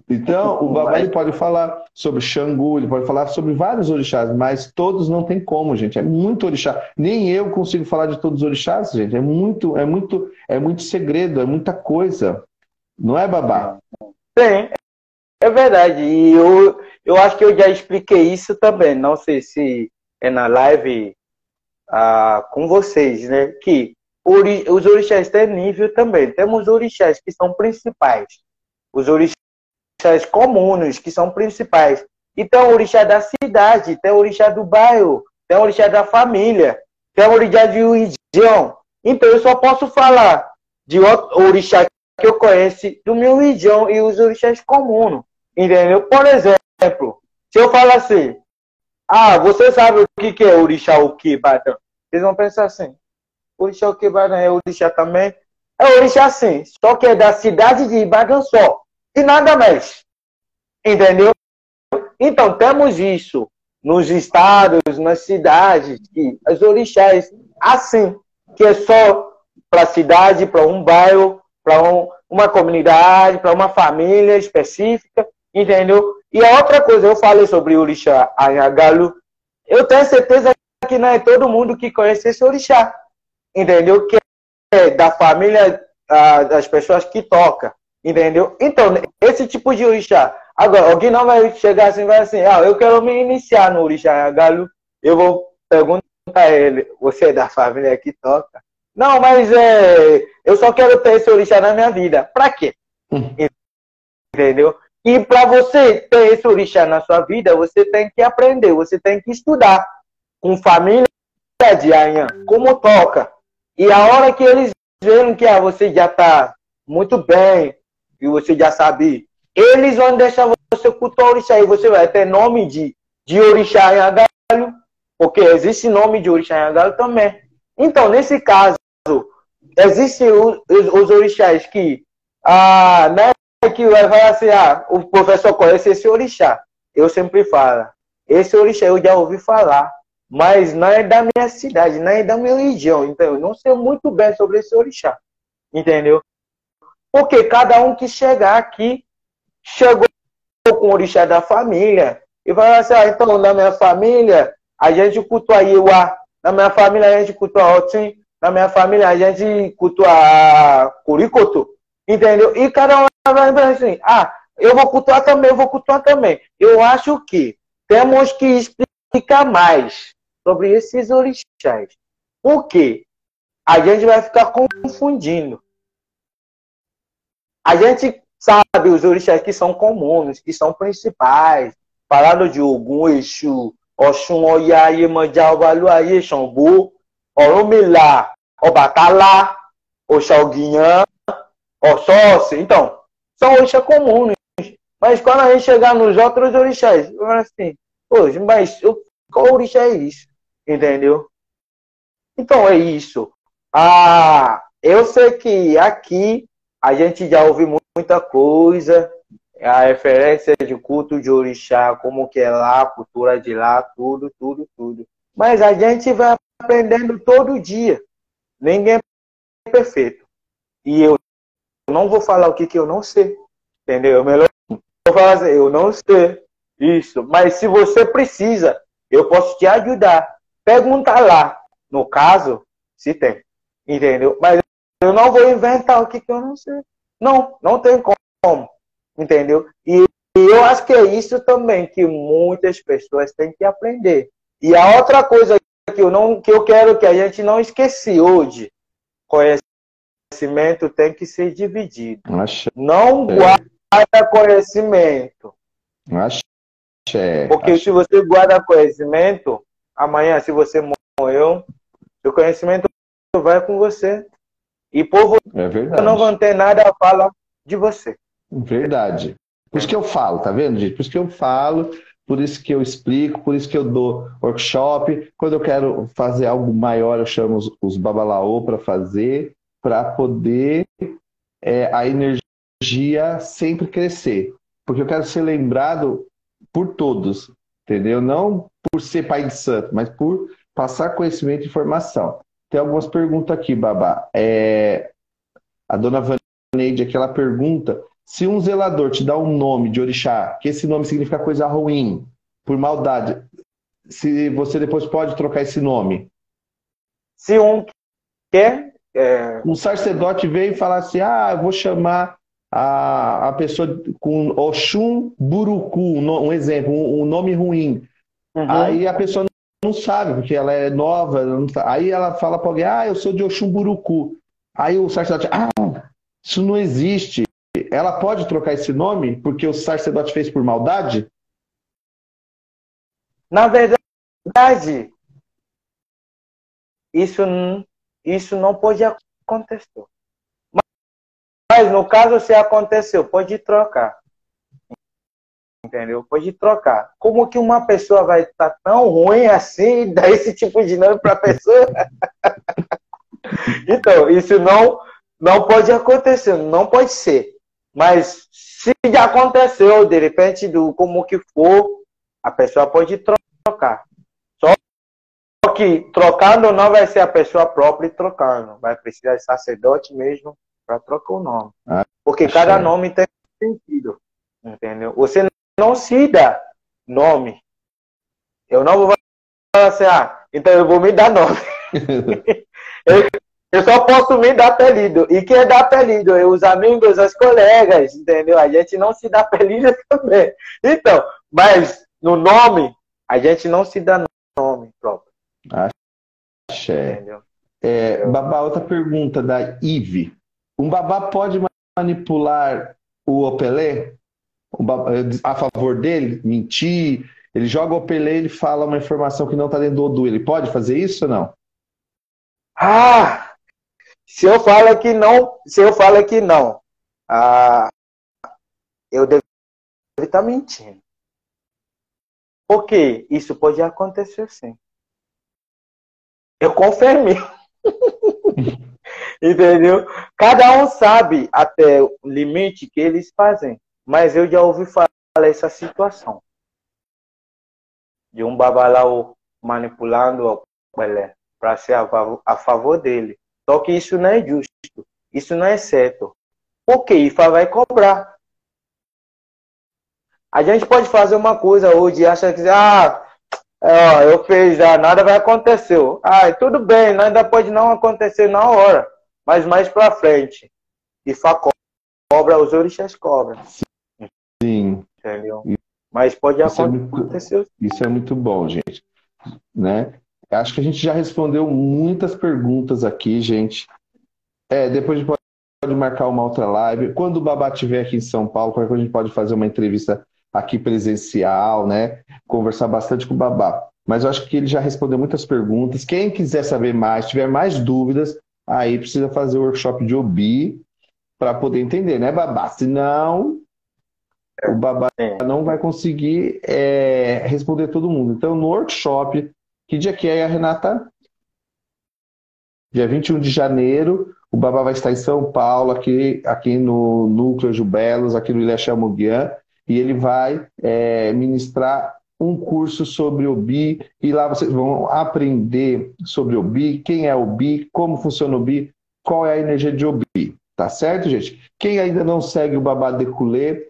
A: Então, o Babá ele pode falar sobre Xangu, ele pode falar sobre vários orixás, mas todos não tem como, gente. É muito orixá. Nem eu consigo falar de todos os orixás, gente. É muito segredo, é muita coisa. Não é, Babá?
B: Tem. É verdade. E eu acho que eu já expliquei isso também. Não sei se é na live com vocês, né? Que os orixás têm nível também. Temos orixás que são principais. Os orixás comuns, que são principais. E tem o orixá da cidade, tem o orixá do bairro, tem o orixá da família, tem o orixá de região. Então eu só posso falar de outro orixá que eu conheço do meu região e os orixás comuns. Entendeu? Por exemplo, se eu falar assim, você sabe o que é orixá Okebadã? Eles vão pensar assim, orixá Okebadã é orixá também? É orixá sim, só que é da cidade de Ibadan só. E nada mais. Entendeu? Então, temos isso nos estados, nas cidades, que as orixás, assim, que é só para a cidade, para um bairro, para uma comunidade, para uma família específica, entendeu? E a outra coisa, eu falei sobre o orixá Anhangalu, eu tenho certeza que não é todo mundo que conhece esse orixá, entendeu? Que é da família das pessoas que tocam, entendeu? Então, esse tipo de orixá. Agora, alguém não vai chegar assim e vai assim, eu quero me iniciar no orixá Anhangalu, eu vou perguntar a ele, você é da família que toca? Não, mas eu só quero ter esse orixá na minha vida. Pra quê? Entendeu? E para você ter esse orixá na sua vida, você tem que aprender, você tem que estudar com família de Anhã, como toca. E a hora que eles veem que você já está muito bem, e você já sabe, eles vão deixar você cultuar o orixá, e você vai ter nome de orixá Anhangalu, porque existe nome de orixá Anhangalu também. Então, nesse caso, existem os orixás que, né, que vai falar assim, o professor conhece esse orixá. Eu sempre falo, esse orixá eu já ouvi falar, mas não é da minha cidade, não é da minha região, então eu não sei muito bem sobre esse orixá, entendeu? Porque cada um que chegar aqui, chegou com o orixá da família, e vai assim, então na minha família, a gente cultua Iewa, na minha família a gente cultua Otim, na minha família a gente cultua Curicoto, entendeu? E cada um vai assim, eu vou cultuar também, Eu acho que temos que explicar mais sobre esses orixás. Por quê? A gente vai ficar confundindo. A gente sabe os orixás que são comuns, que são principais. Falando de Ogum, Exu, Oxum, Oya, Iemanjá, Obaluayê, Xangô, Orunmila, Obatala, Oxalguinhã, Oxóssi. Então, são orixás comuns. Mas quando a gente chegar nos outros orixás, eu falo assim, poxa, mas qual orixá é isso? Entendeu? Então é isso. Eu sei que aqui a gente já ouviu muita coisa, a referência de culto de orixá, como que é lá, a cultura de lá, tudo. Mas a gente vai aprendendo todo dia. Ninguém é perfeito. E eu não vou falar o que eu não sei. Entendeu? Melhor eu falar assim, eu não sei isso. Mas se você precisa, eu posso te ajudar. Pergunta lá. No caso, se tem. Entendeu? Mas eu não vou inventar o que eu não sei. Não tem como. Entendeu? E eu acho que é isso também que muitas pessoas têm que aprender. E a outra coisa que eu quero que a gente não esqueça hoje, conhecimento tem que ser dividido. Não guarda conhecimento. Porque se você guarda conhecimento, amanhã, se você morreu, o conhecimento vai com você. E por você não vão ter nada a falar de você.
A: Verdade. Por isso que eu falo, tá vendo, gente? Por isso que eu falo, por isso que eu explico, por isso que eu dou workshop. Quando eu quero fazer algo maior, eu chamo os babalaô para fazer, para poder a energia sempre crescer. Porque eu quero ser lembrado por todos, entendeu? Não por ser pai de santo, mas por passar conhecimento e informação. Tem algumas perguntas aqui, Babá. A dona Vaneide aqui, ela pergunta se um zelador te dá um nome de orixá, que esse nome significa coisa ruim, por maldade, se você depois pode trocar esse nome.
B: Se um quer...
A: Um sacerdote veio e falar assim, eu vou chamar a pessoa com Oxum Buruku, um exemplo, um nome ruim.
B: Uhum.
A: Aí a pessoa não sabe, porque ela é nova, aí ela fala para alguém, eu sou de Oxum Buruku. Aí o sacerdote, isso não existe. Ela pode trocar esse nome porque o sacerdote fez por maldade?
B: Na verdade, isso não pode acontecer. Mas no caso, se aconteceu, pode trocar. Entendeu? Pode trocar. Como que uma pessoa vai estar tão ruim assim e dar esse tipo de nome para a pessoa? Então, isso não pode acontecer, não pode ser. Mas se já aconteceu, de repente, como que for, A pessoa pode trocar. Só que trocando não vai ser a pessoa própria trocando. Vai precisar de sacerdote mesmo para trocar o nome. Porque cada nome tem sentido. Entendeu? Você não se dá nome. Eu não vou falar assim, então eu vou me dar nome. Eu só posso me dar apelido. E quem dá apelido? Os amigos, os colegas, entendeu? A gente não se dá apelido também. Então, mas no nome, a gente não se dá nome próprio.
A: Axé. Babá, outra pergunta da Ive. Um babá pode manipular o Opelê? A favor dele? Mentir? Ele joga o Opelê, ele fala uma informação que não está dentro do Odu. Ele pode fazer isso ou não?
B: Se eu falo que não, eu devo estar mentindo. Porque isso pode acontecer sim. Eu confirmei. Entendeu? Cada um sabe até o limite que eles fazem. Mas eu já ouvi falar essa situação. De um babalau manipulando o Pelé para ser a favor dele. Só que isso não é justo. Isso não é certo. Porque IFA vai cobrar. A gente pode fazer uma coisa hoje e acha que eu fiz, nada vai acontecer. Tudo bem, nada pode não acontecer na hora. Mas mais pra frente. IFA cobra, os orixás cobram.
A: Sim.
B: Entendeu? Mas pode acontecer.
A: Isso é muito bom, gente. Né? Acho que a gente já respondeu muitas perguntas aqui, gente. Depois a gente pode marcar uma outra live. Quando o Babá estiver aqui em São Paulo, a gente pode fazer uma entrevista aqui presencial, né? Conversar bastante com o Babá. Mas eu acho que ele já respondeu muitas perguntas. Quem quiser saber mais, tiver mais dúvidas, aí precisa fazer o workshop de Obi para poder entender, né, Babá? Senão o Babá não vai conseguir responder todo mundo. Então, no workshop, que dia que é, Renata? Dia 21 de janeiro, o Babá vai estar em São Paulo, aqui no Núcleo Jubelos, aqui no Ilha Chamuguian, e ele vai ministrar um curso sobre Obi, e lá vocês vão aprender sobre Obi, quem é Obi, como funciona Obi, qual é a energia de Obi, tá certo, gente? Quem ainda não segue o Babá Deculê,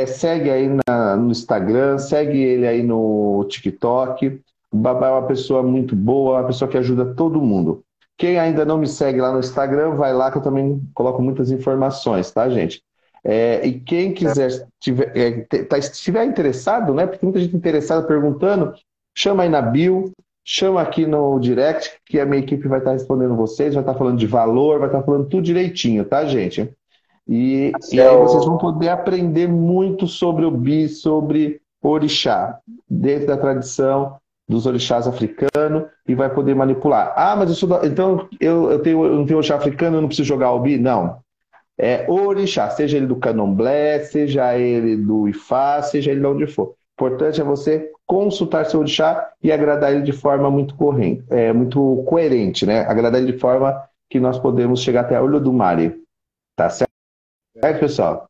A: segue aí no Instagram, segue ele aí no TikTok. O Babá é uma pessoa muito boa, uma pessoa que ajuda todo mundo. Quem ainda não me segue lá no Instagram, vai lá que eu também coloco muitas informações, tá, gente? E quem quiser, estiver interessado, né? Porque tem muita gente interessada perguntando, chama aí na bio, chama aqui no direct, que a minha equipe vai estar respondendo vocês, vai estar falando de valor, vai estar falando tudo direitinho, tá, gente? E aí vocês vão poder aprender muito sobre o Bi, sobre orixá, dentro da tradição dos orixás africanos, e vai poder manipular. Mas então eu não tenho orixá africano, eu não preciso jogar o Bi? Não. Orixá, seja ele do candomblé, seja ele do Ifá, seja ele de onde for. O importante é você consultar seu orixá e agradar ele de forma muito muito coerente, né? Agradar ele de forma que nós podemos chegar até a Olodumare. Tá certo? Pessoal?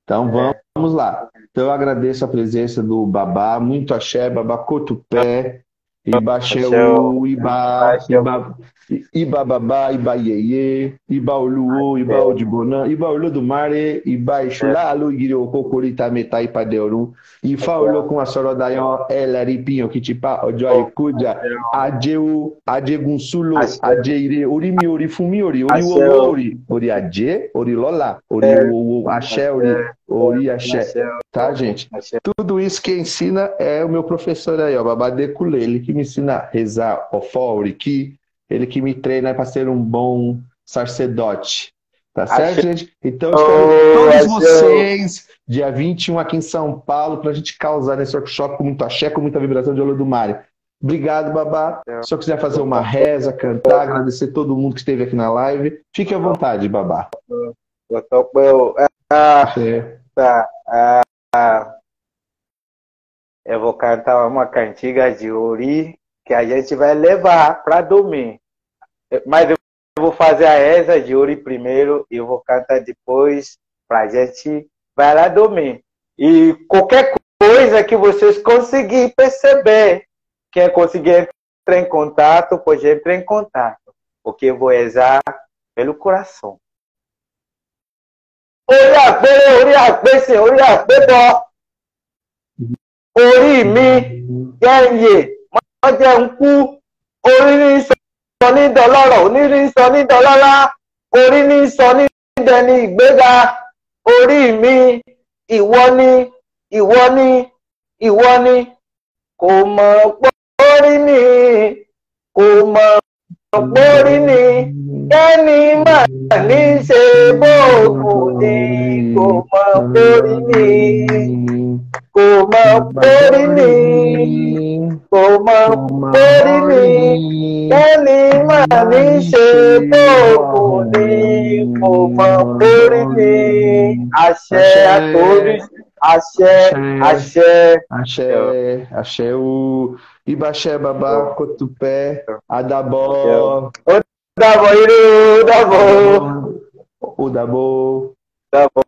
A: Então vamos lá. Então eu agradeço a presença do Babá, muito axé, Babá Cotupé, Ibaxeu, Ibababá, Ibaiê, Ibauluô, Ibaudibonã, Ibaulodumare, Ibaixulalo, Igiriococurita, Metá, Ipadeuru, Ifaulô com a Sorodaió, Elaripinho, Kitipa, Ojoaicuja, Ajegunsulo, Ajeire, Urimi, Urifumiori, Uriuori, Oriadje, Orilola, Axé, Ori Axé. Tá, gente? Tudo isso que ensina é o meu professor aí, ó, Babá Deculê. Ele que me ensina a rezar Ofó, Oriki. Ele que me treina para ser um bom sacerdote. Tá certo, gente? Então, espero todos vocês, dia 21 aqui em São Paulo, para a gente causar nesse workshop com muito axé, com muita vibração de Olodumare. Obrigado, Babá. Se eu quiser fazer uma reza, cantar, agradecer todo mundo que esteve aqui na live, fique à vontade, Babá.
B: Eu vou cantar uma cantiga de Ori que a gente vai levar para dormir. Mas eu vou fazer a reza de Ori primeiro e eu vou cantar depois para a gente vai lá dormir. E qualquer coisa coisa que vocês conseguirem perceber. Quem conseguir entrar em contato, pode entrar em contato. Porque eu vou rezar pelo coração. Orí àgbé, Senhor, orí àgbé bọ́. Orí mi jẹ́ ìyè, má jẹ́ ń kú. Orí ní sọ ní dọlọ́rọ̀, orí ní sọ ní dọlọ́lá. Orí ní sọ ní dẹni ìgbéga. Orí mi, ìwọ ni, ìwọ ni, ìwọ ni. Kò mọ̀ pórí ni, kò mọ̀ pórí ni. Kẹ́ni mà ní ṣe bóògùn ni, kò mọ̀ pórí ni. Kò mọ̀ pórí ni, kò mọ̀ pórí ni. Kẹ́ni mà ní ṣe bóògùn ni, kò mọ̀ pórí ni. Àṣẹ àtòrí, àṣẹ, àṣẹ.
A: Àṣẹ o. Ibaxé, babá, Cotupé, Adabó.
B: Ó dàbọ̀, ire o, ó dàbọ̀.
A: O Dabo.
B: Dàbọ̀.